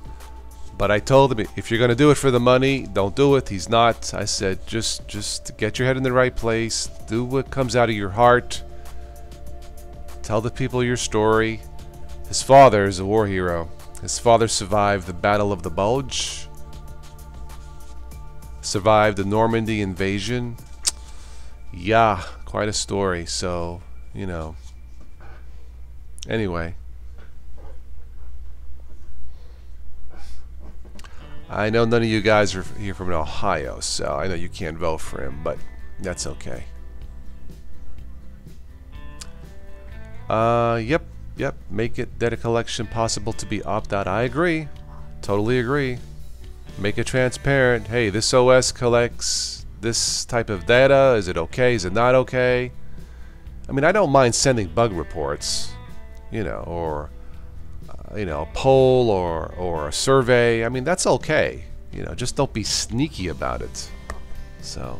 But I told him, if you're going to do it for the money, don't do it. He's not. I said, just get your head in the right place. Do what comes out of your heart. Tell the people your story. His father is a war hero. His father survived the Battle of the Bulge. Survived the Normandy invasion. Yeah, quite a story. So, you know. Anyway. I know none of you guys are here from Ohio, so I know you can't vote for him, but that's okay. Yep. Make it data collection possible to be opt-out. I agree. Totally agree. Make it transparent. Hey, this OS collects this type of data. Is it okay? Is it not okay? I mean, I don't mind sending bug reports, you know, or you know, a poll or a survey. I mean, that's okay. You know, just don't be sneaky about it. So.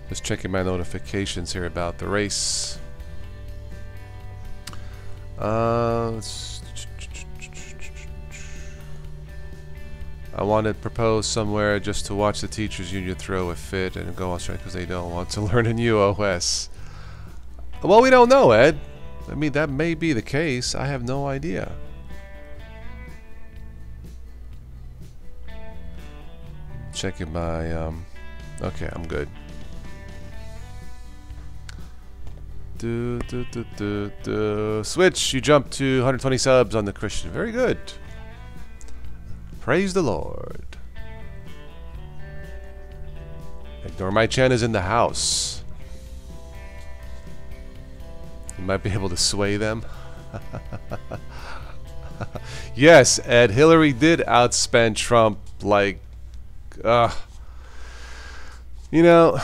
Just checking my notifications here about the race. I want to propose somewhere just to watch the teachers union throw a fit and go on strike because they don't want to learn a new OS. Well, we don't know, Ed. I mean, that may be the case. I have no idea. Checking my okay, I'm good. Switch, you jumped to 120 subs on the Christian. Very good. Praise the Lord. Ignore My Chan is in the house. You might be able to sway them. Yes, Ed, Hillary did outspend Trump like, you know,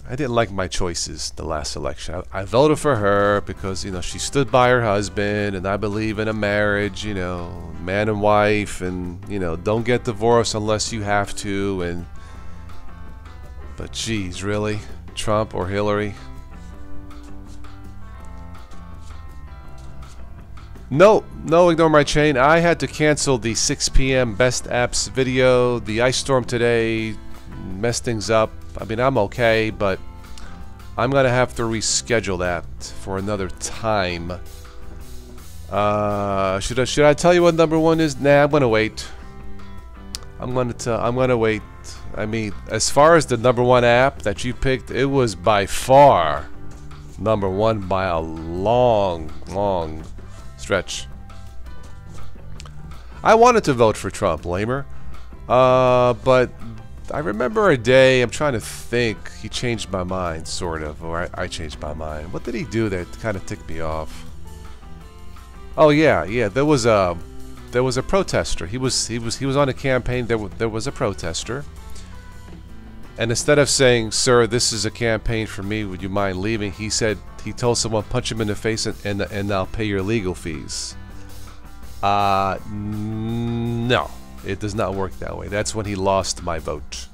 I didn't like my choices the last election. I voted for her because, you know, she stood by her husband, and I believe in a marriage, you know, man and wife, and, you know, don't get divorced unless you have to. And but geez, really? Trump or Hillary? No, ignore my chain. I had to cancel the 6 p.m. Best Apps video. The ice storm today messed things up. I mean, I'm okay, but I'm gonna have to reschedule that for another time. Should I tell you what number one is? Nah, I'm gonna wait. I'm gonna wait. I mean, as far as the number one app that you picked, it was by far number one by a long stretch. I wanted to vote for Trump, Lamer, but I remember a day, I'm trying to think, he changed my mind, sort of, or I changed my mind. What did he do that kind of ticked me off? Oh yeah, there was a protester. He was on a campaign. There was a protester, and instead of saying, "Sir, this is a campaign for me. Would you mind leaving?" he told someone, "Punch him in the face and I'll pay your legal fees." No. It does not work that way. That's when he lost my vote.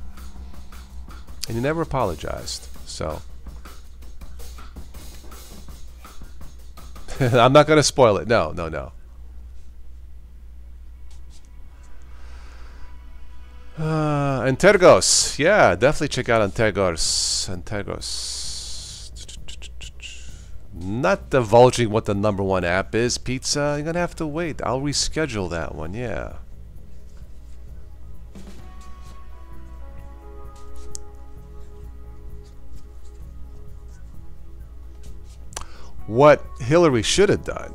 And he never apologized. So I'm not going to spoil it. No. Antergos. Yeah, definitely check out Antergos. Not divulging what the number one app is, Pizza. You're going to have to wait. I'll reschedule that one, yeah. What Hillary should have done,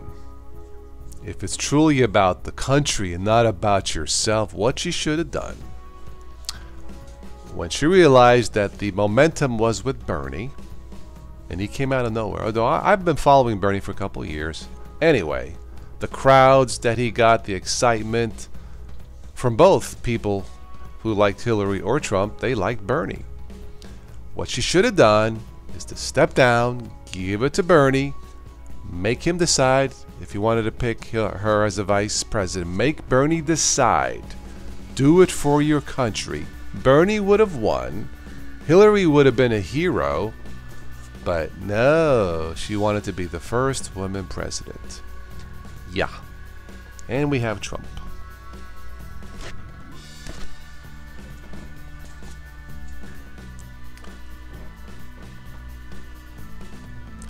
if it's truly about the country and not about yourself, what she should have done, when she realized that the momentum was with Bernie, and he came out of nowhere, although I've been following Bernie for a couple of years. Anyway, the crowds that he got, the excitement from both people who liked Hillary or Trump, they liked Bernie. What she should have done is to step down, give it to Bernie, make him decide if he wanted to pick her as a vice president. Make Bernie decide. Do it for your country. Bernie would have won. Hillary would have been a hero. But no, she wanted to be the first woman president. Yeah. And we have Trump.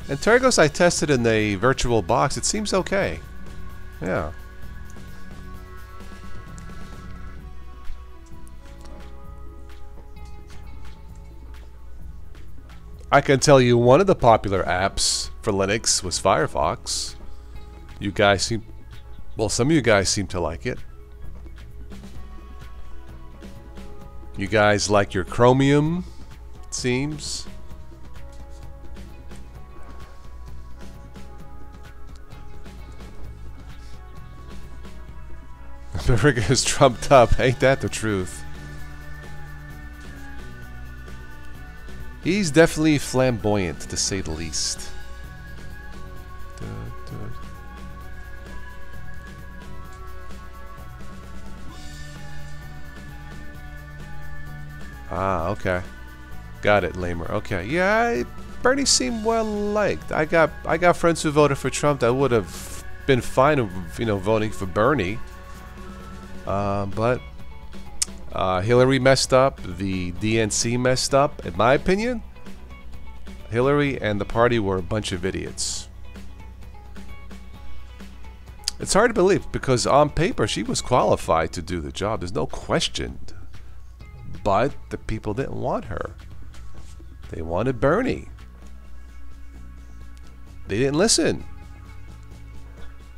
And Tergos I tested in the virtual box. It seems okay. Yeah. I can tell you one of the popular apps for Linux was Firefox. You guys seem... Well, some of you guys seem to like it. You guys like your Chromium, it seems. America is trumped up. Ain't that the truth? He's definitely flamboyant, to say the least. Ah, okay. Got it, Lamer. Okay. Yeah, Bernie seemed well liked. I got friends who voted for Trump that would have been fine of, voting for Bernie. But Hillary messed up. The DNC messed up. In my opinion, Hillary and the party were a bunch of idiots. It's hard to believe because on paper she was qualified to do the job. There's no question. But the people didn't want her. They wanted Bernie. They didn't listen.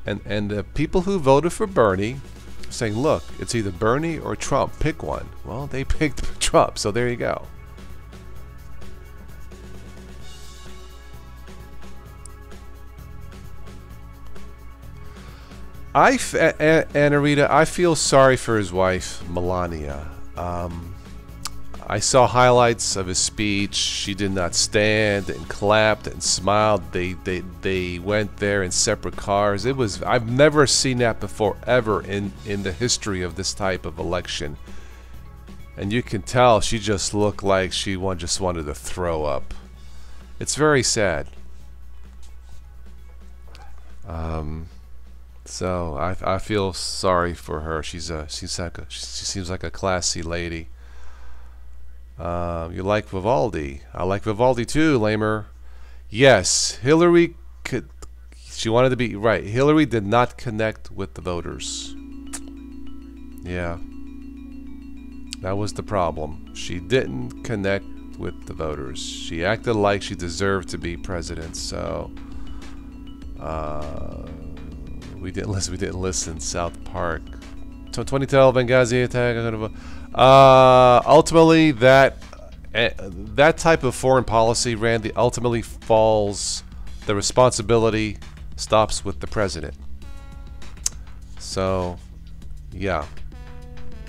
And the people who voted for Bernie saying, look, it's either Bernie or Trump. Pick one. Well, they picked Trump, so there you go. Anarita, I feel sorry for his wife, Melania. I saw highlights of his speech. She did not stand and clapped and smiled. They went there in separate cars. It was, I've never seen that before ever in the history of this type of election. And you can tell she just looked like she just wanted to throw up. It's very sad. So I feel sorry for her. She seems like a classy lady. You like Vivaldi? I like Vivaldi too, Lamer. Yes, Hillary she wanted to be right. Hillary did not connect with the voters. Yeah. That was the problem. She didn't connect with the voters. She acted like she deserved to be president, so we didn't listen. South Park. 2012 Benghazi attack. Ultimately, that type of foreign policy, Randy, ultimately falls. The responsibility stops with the president. So, yeah,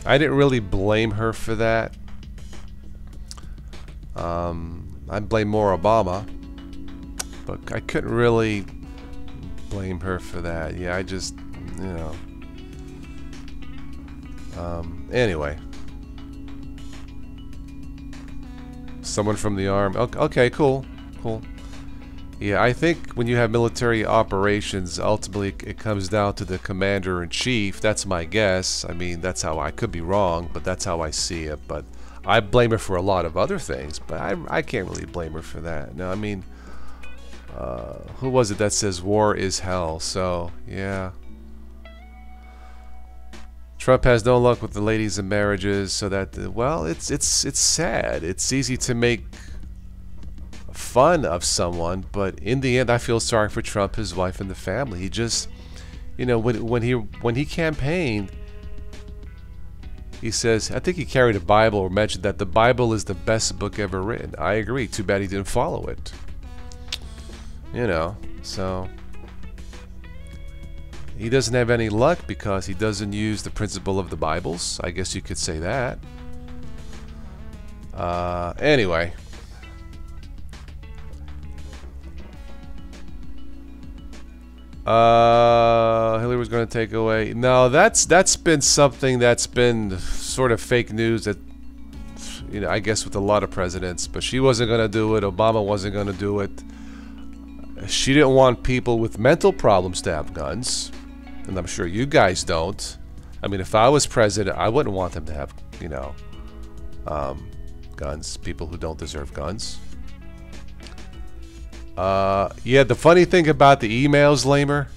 I didn't really blame her for that. I blame more Obama, but I couldn't really blame her for that. Yeah, I just, you know. Anyway, someone from the army. Okay, cool. Yeah, I think when you have military operations, ultimately it comes down to the commander-in-chief. That's my guess. I mean, that's how I could be wrong, but that's how I see it. But I blame her for a lot of other things, but I can't really blame her for that. No, I mean, who was it that says war is hell? So, yeah. Trump has no luck with the ladies and marriages, so that, well, it's sad. It's easy to make fun of someone, but in the end, I feel sorry for Trump, his wife, and the family. He just, you know, when he campaigned, he says, I think he carried a Bible or mentioned that the Bible is the best book ever written. I agree. Too bad he didn't follow it. You know, so he doesn't have any luck because he doesn't use the principle of the Bibles. I guess you could say that. Anyway. Hillary was going to take away. No, that's been something that's been sort of fake news that, you know, I guess with a lot of presidents. But she wasn't going to do it. Obama wasn't going to do it. She didn't want people with mental problems to have guns, and I'm sure you guys don't. I mean, if I was president, I wouldn't want them to have, you know, guns. People who don't deserve guns. Yeah, the funny thing about the emails, Lamer,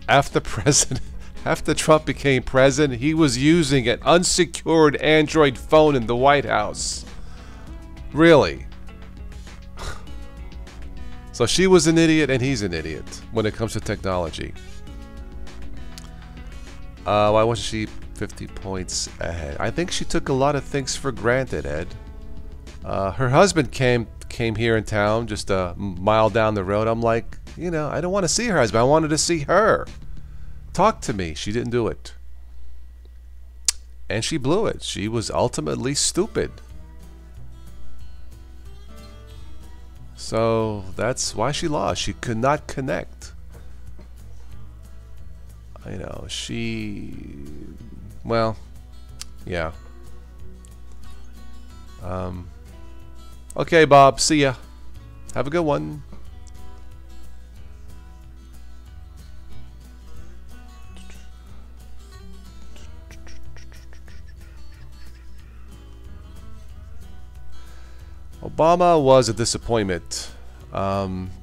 after Trump became president, he was using an unsecured Android phone in the White House. Really? So she was an idiot and he's an idiot when it comes to technology. Why wasn't she 50 points ahead? I think she took a lot of things for granted, Ed. Her husband came here in town just a mile down the road. I'm like, you know, I don't want to see her husband. I wanted to see her. Talk to me. She didn't do it. And she blew it. She was ultimately stupid. So that's why she lost. She could not connect. You know, well, yeah. Okay, Bob, see ya. Have a good one. Obama was a disappointment. Yeah.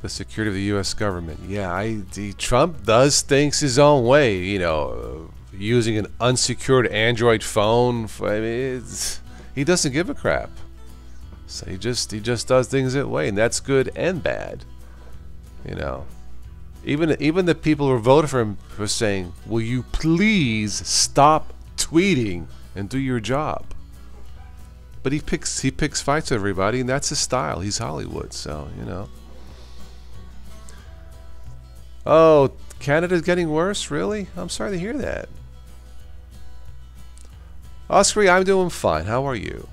The security of the U.S. government. Yeah, Trump does things his own way. You know, using an unsecured Android phone. I mean, he doesn't give a crap. So he just does things that way, and that's good and bad. You know, even the people who voted for him were saying, "Will you please stop tweeting and do your job?" but he picks fights with everybody, and that's his style. He's Hollywood, so you know. Oh, Canada's getting worse? Really? I'm sorry to hear that. Oscar, I'm doing fine. How are you?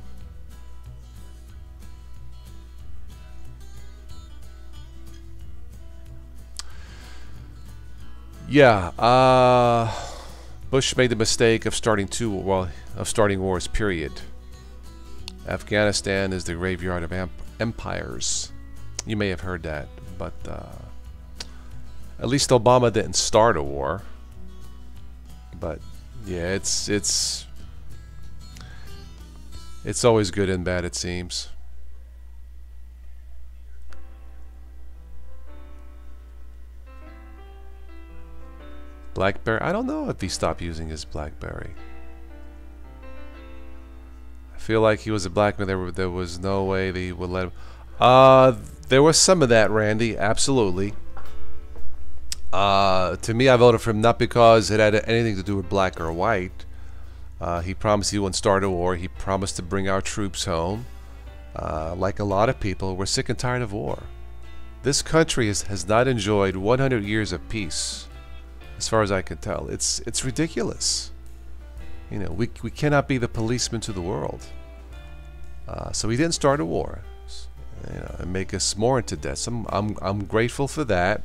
Yeah, Bush made the mistake of starting wars, period. Afghanistan is the graveyard of empires. You may have heard that, but at least Obama didn't start a war. But yeah, it's always good and bad, it seems. BlackBerry. I don't know if he stopped using his BlackBerry. I feel like he was a blackmailer. There was no way they would let him. There was some of that, Randy. Absolutely. To me, I voted for him not because it had anything to do with black or white. He promised he wouldn't start a war. He promised to bring our troops home. Like a lot of people, we're sick and tired of war. This country has not enjoyed 100 years of peace, as far as I can tell. It's ridiculous. You know, we cannot be the policeman to the world. So he didn't start a war, you know, and make us more into debt. So I'm grateful for that.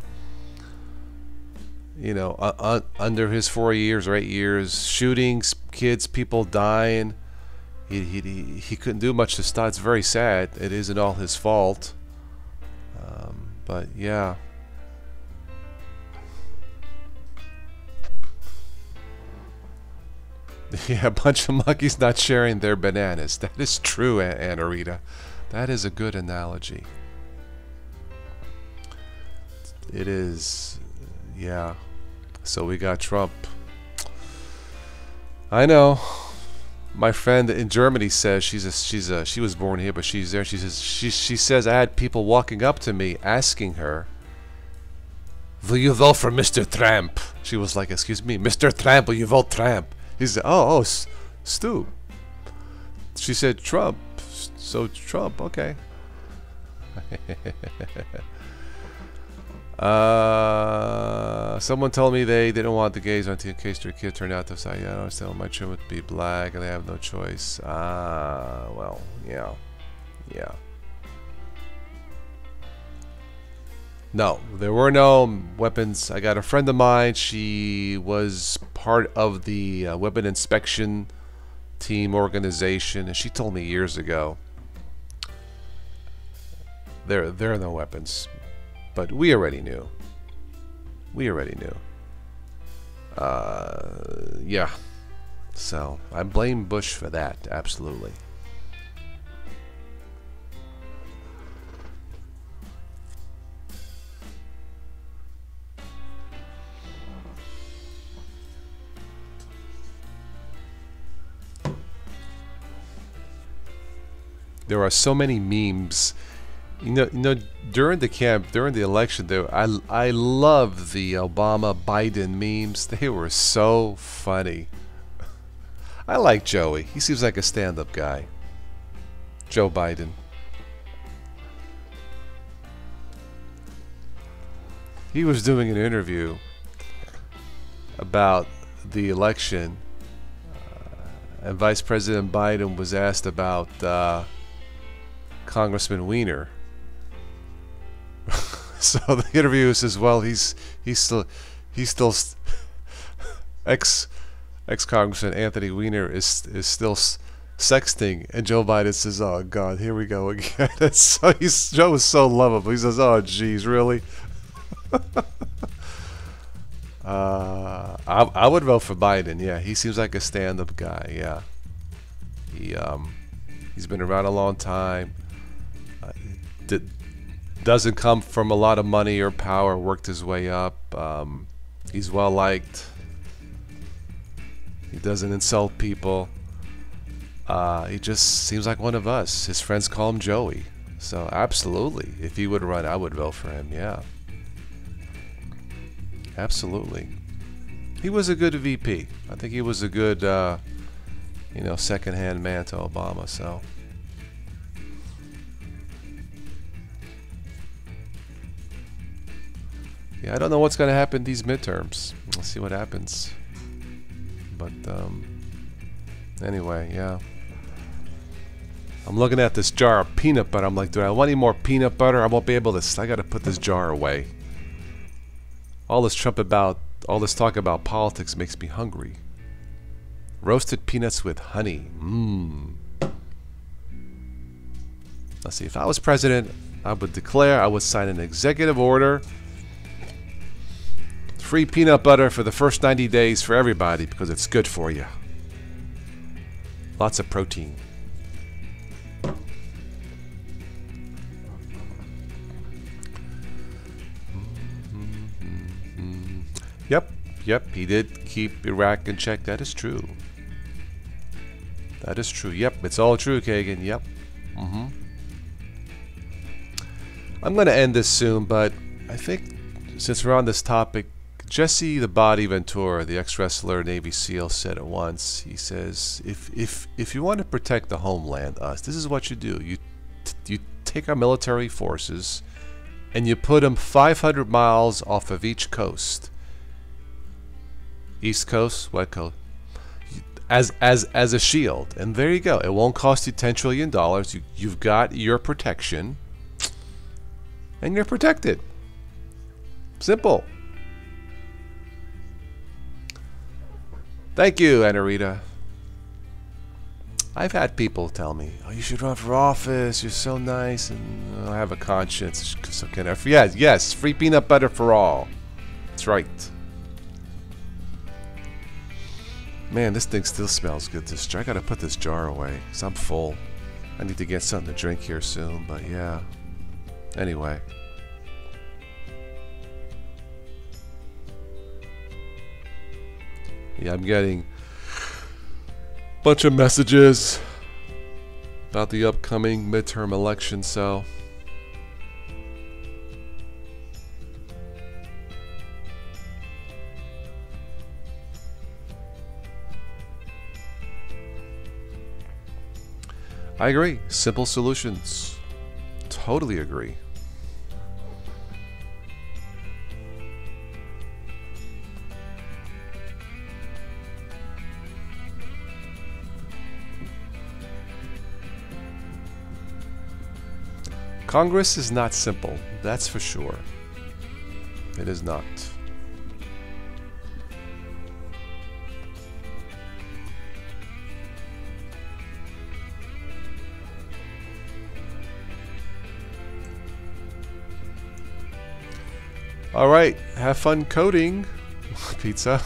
You know, under his 4 years or 8 years, shootings, kids, people dying, he couldn't do much to stop. It's very sad. It isn't all his fault. But yeah. Yeah, a bunch of monkeys not sharing their bananas. That is true, Anna Rita. That is a good analogy. It is, yeah. So we got Trump. I know. My friend in Germany says she was born here, but she's there. She says I had people walking up to me asking her, "Will you vote for Mr. Trump?" She was like, "Excuse me, Mr. Trump, will you vote Trump?" He said, "Oh, Stu." She said, "Trump." So Trump, okay. Someone told me they didn't want the gays on in case their kid turned out to say, "Yeah, I understand. My children would be black, and they have no choice." Well, yeah. No, there were no weapons. I got a friend of mine. She was part of the weapon inspection team organization, and she told me years ago there are no weapons. But we already knew. Yeah. So I blame Bush for that. Absolutely. There are so many memes. You know, during the election, I love the Obama Biden memes. They were so funny. I like Joey. He seems like a stand-up guy. Joe Biden. He was doing an interview about the election, and Vice President Biden was asked about Congressman Weiner. So the interviewer says, "Well, he's still ex-Congressman Anthony Weiner is still sexting," and Joe Biden says, "Oh God, here we go again." Joe is so lovable. He says, "Oh geez, really?" I would vote for Biden. Yeah, he seems like a stand-up guy. Yeah, he's been around a long time. Doesn't come from a lot of money or power. Worked his way up. He's well liked. He doesn't insult people. He just seems like one of us. His friends call him Joey. So absolutely, if he would run, I would vote for him. Yeah, absolutely. He was a good VP. I think he was a good, second-hand man to Obama. So Yeah, I don't know what's going to happen these midterms. We'll see what happens. But anyway, yeah. I'm looking at this jar of peanut butter. I'm like, do I want any more peanut butter? I won't be able to. I got to put this jar away. All this talk about politics makes me hungry. Roasted peanuts with honey. Mmm. Let's see. If I was president, I would sign an executive order. Free peanut butter for the first 90 days for everybody because it's good for you. Lots of protein. Yep, he did keep Iraq in check. That is true. That is true. Yep, it's all true, Kagan. Yep. I'm going to end this soon, but I think since we're on this topic, Jesse the Body Ventura, the ex-wrestler, Navy SEAL, said it once. He says, if you want to protect the homeland, us, this is what you do. You take our military forces and you put them 500 miles off of each coast. East Coast, West Coast, as a shield, and there you go. It won't cost you $10 trillion. You've got your protection, and you're protected. Simple. Thank you, Anarita. I've had people tell me, "Oh, you should run for office. You're so nice," and I have a conscience. So can I? Yes, free peanut butter for all. That's right. Man, this thing still smells good. I gotta put this jar away, because I'm full. I need to get something to drink here soon, but yeah. Anyway. Yeah, I'm getting a bunch of messages about the upcoming midterm election, so... I agree. Simple solutions. Totally agree. Congress is not simple, that's for sure. It is not. Alright, have fun coding, pizza.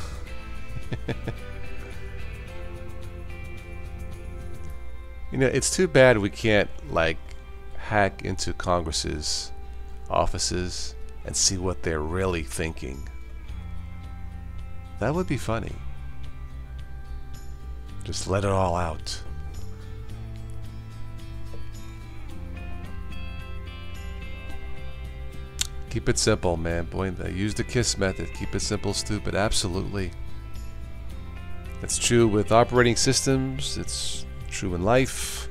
You know, it's too bad we can't, like, hack into Congress's offices and see what they're really thinking. That would be funny. Just let it all out. Keep it simple, man. Boy, use the KISS method. Keep it simple, stupid. Absolutely. It's true with operating systems. It's true in life.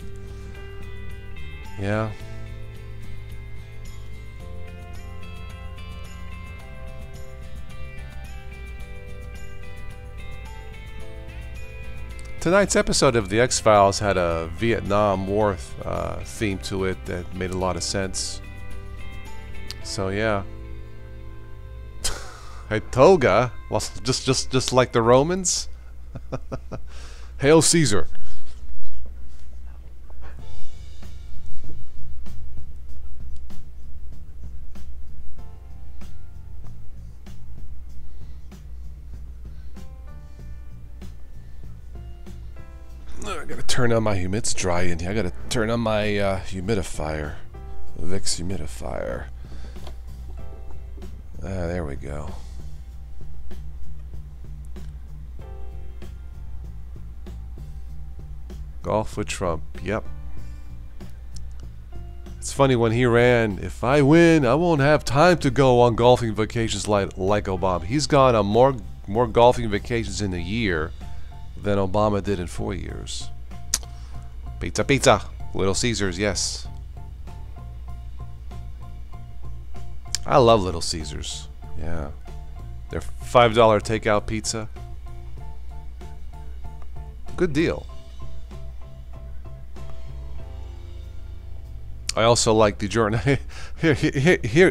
Yeah. Tonight's episode of The X-Files had a Vietnam War theme to it that made a lot of sense. So yeah. Hey, toga? Well, just like the Romans? Hail Caesar. I gotta turn on my it's dry in here. I gotta turn on my humidifier. Vicks humidifier. There we go. Golf with Trump. Yep. It's funny when he ran, if I win, I won't have time to go on golfing vacations like Obama. He's gone on more golfing vacations in a year than Obama did in 4 years. Pizza, pizza. Little Caesars, yes. I love Little Caesars. Yeah. Their $5 takeout pizza. Good deal. I also like DiGiorno.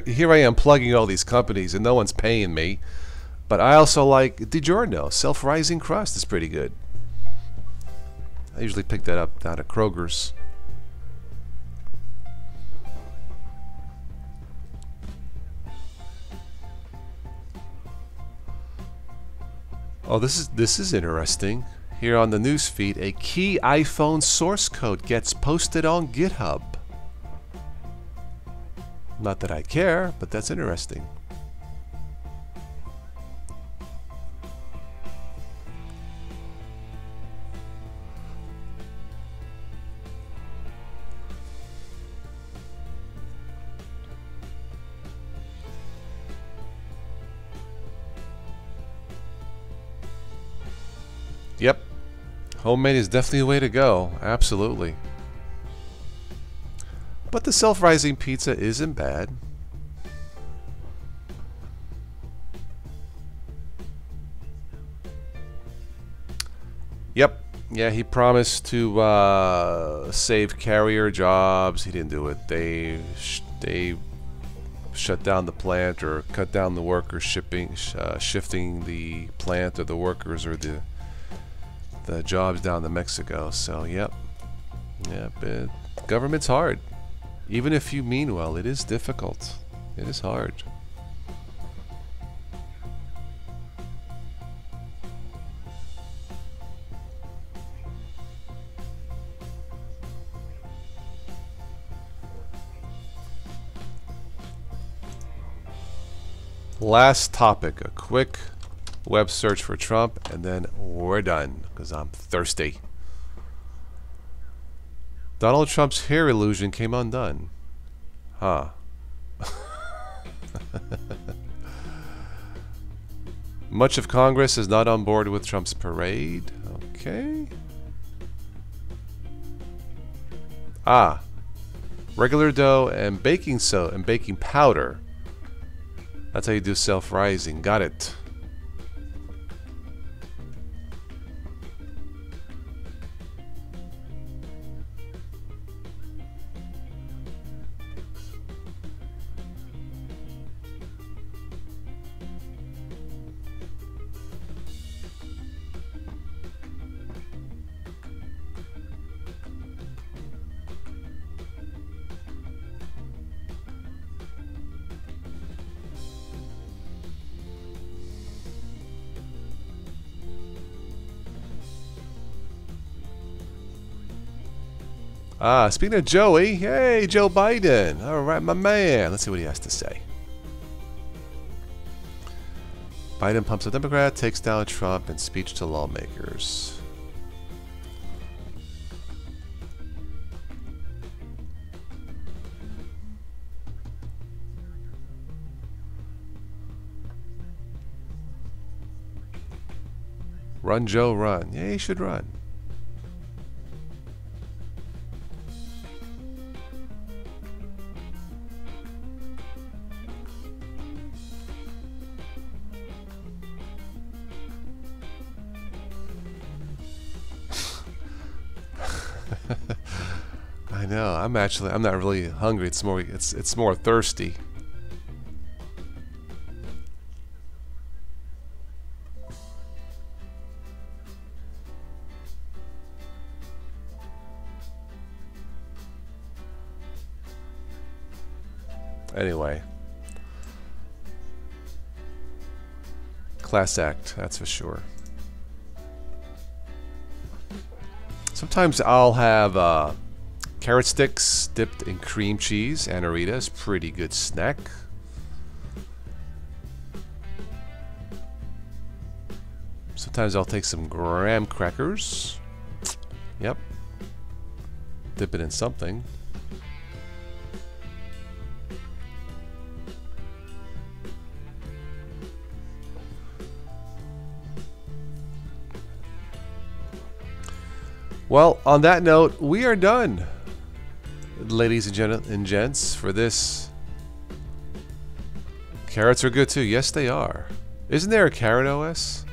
Here I am plugging all these companies and no one's paying me. But I also like DiGiorno. Self-rising crust is pretty good. I usually pick that up down at Kroger's. Oh, this is interesting. Here on the news feed, a key iPhone source code gets posted on GitHub. Not that I care, but that's interesting. Yep. Homemade is definitely a way to go. Absolutely. But the self-rising pizza isn't bad. Yep. Yeah, he promised to save carrier jobs. He didn't do it. They shut down the plant or cut down the workers shifting the plant or the workers or the jobs down to Mexico. So yep. Government's hard. Even if you mean well, it is difficult. It is hard. Last topic, a quick web search for Trump, and then we're done, because I'm thirsty. Donald Trump's hair illusion came undone. Huh. Much of Congress is not on board with Trump's parade. Okay. Ah. Regular dough and baking soda and baking powder. That's how you do self-rising. Got it. Ah, speaking of Joey, hey, Joe Biden. All right, my man. Let's see what he has to say. Biden pumps a Democrat, takes down Trump in speech to lawmakers. Run, Joe, run. Yeah, he should run. I know. I'm not really hungry. It's more thirsty. Anyway. Class act, that's for sure. Sometimes I'll have carrot sticks dipped in cream cheese. Anarita's pretty good snack. Sometimes I'll take some graham crackers. Yep. Dip it in something. Well, on that note, we are done, ladies and gents, for this Carrots are good too. Yes, they are. Isn't there a carrot OS?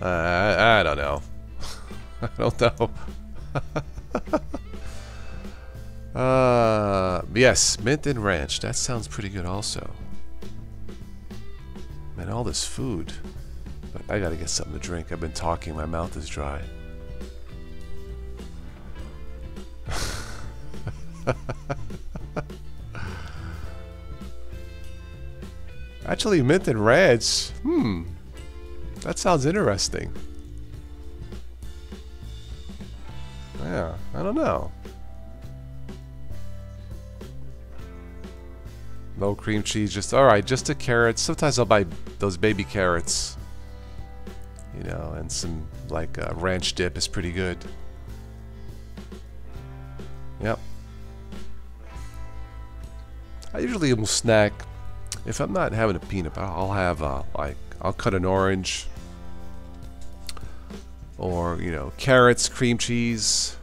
I don't know. I don't know. Yes, mint and ranch. That sounds pretty good also. Man, all this food. But I gotta get something to drink. I've been talking. My mouth is dry. Actually, mint and ranch. That sounds interesting. Yeah, I don't know. No cream cheese, just alright, just the carrots. Sometimes I'll buy those baby carrots. You know, and some like ranch dip is pretty good. Yep. I usually will snack. If I'm not having a peanut butter, I'll have like I'll cut an orange, or you know, carrots, cream cheese,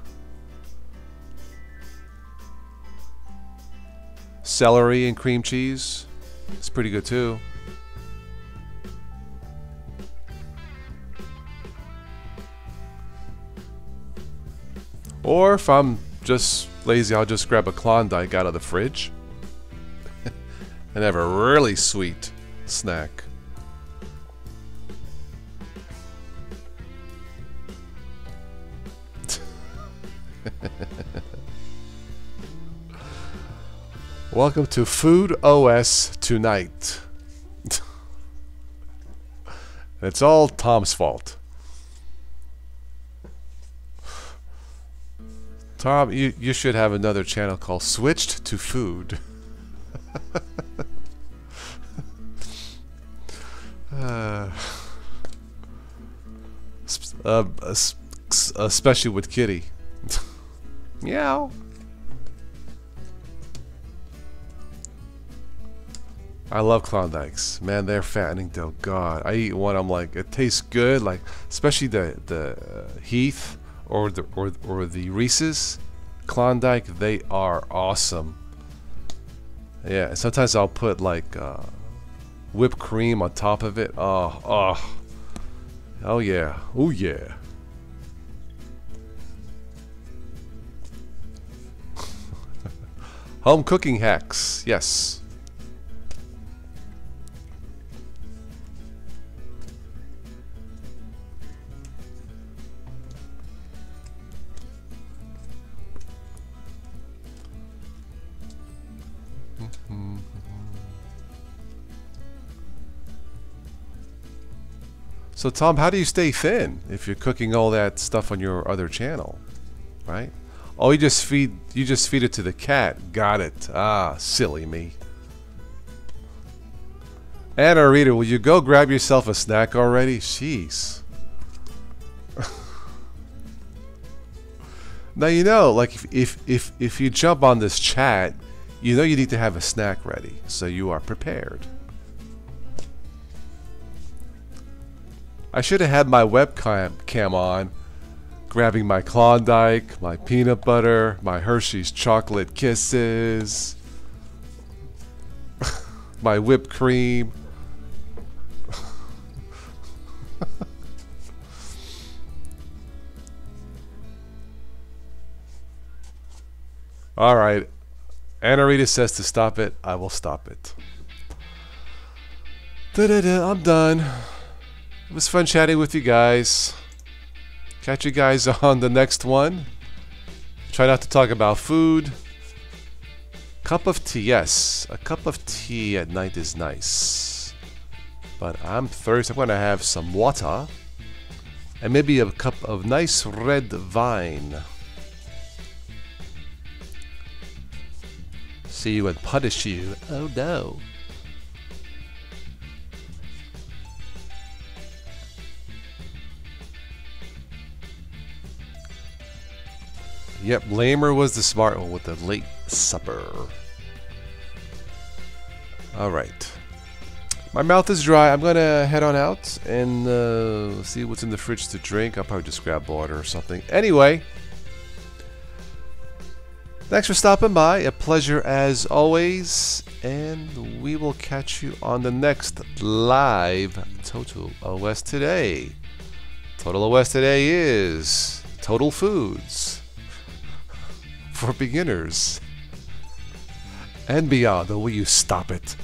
celery, and cream cheese. It's pretty good too. Or if I'm just lazy, I'll just grab a Klondike out of the fridge and have a really sweet snack. Welcome to Food OS Tonight. It's all Tom's fault. Tom, you should have another channel called Switched to Food. Especially with Kitty. Meow. I love Klondikes. Man, they're fattening though. God, I eat one. I'm like, it tastes good. Like, especially the Heath or the Reese's Klondike. They are awesome. Yeah. Sometimes I'll put like whipped cream on top of it. Oh yeah. Oh yeah. Home cooking hacks. Yes. So Tom, how do you stay thin if you're cooking all that stuff on your other channel, right? Oh, you just feed it to the cat. Got it. Ah, silly me. Anna Rita, will you go grab yourself a snack already? Jeez. Now you know, like if you jump on this chat, you know you need to have a snack ready, so you are prepared. I should have had my webcam on, grabbing my Klondike, my peanut butter, my Hershey's chocolate kisses, my whipped cream. Alright, Anna Rita says to stop it. I will stop it. I'm done. It was fun chatting with you guys. Catch you guys on the next one. Try not to talk about food. Cup of tea, yes. A cup of tea at night is nice. But I'm thirsty. I'm going to have some water. And maybe a cup of nice red wine. See you and punish you. Oh no. Yep, Lamer was the smart one with the late supper. Alright. My mouth is dry. I'm gonna head on out and see what's in the fridge to drink. I'll probably just grab water or something. Anyway, Thanks for stopping by. A pleasure as always. And we will catch you on the next live Total OS Today. Total OS Today is Total Foods for beginners and beyond. Oh, will you stop it?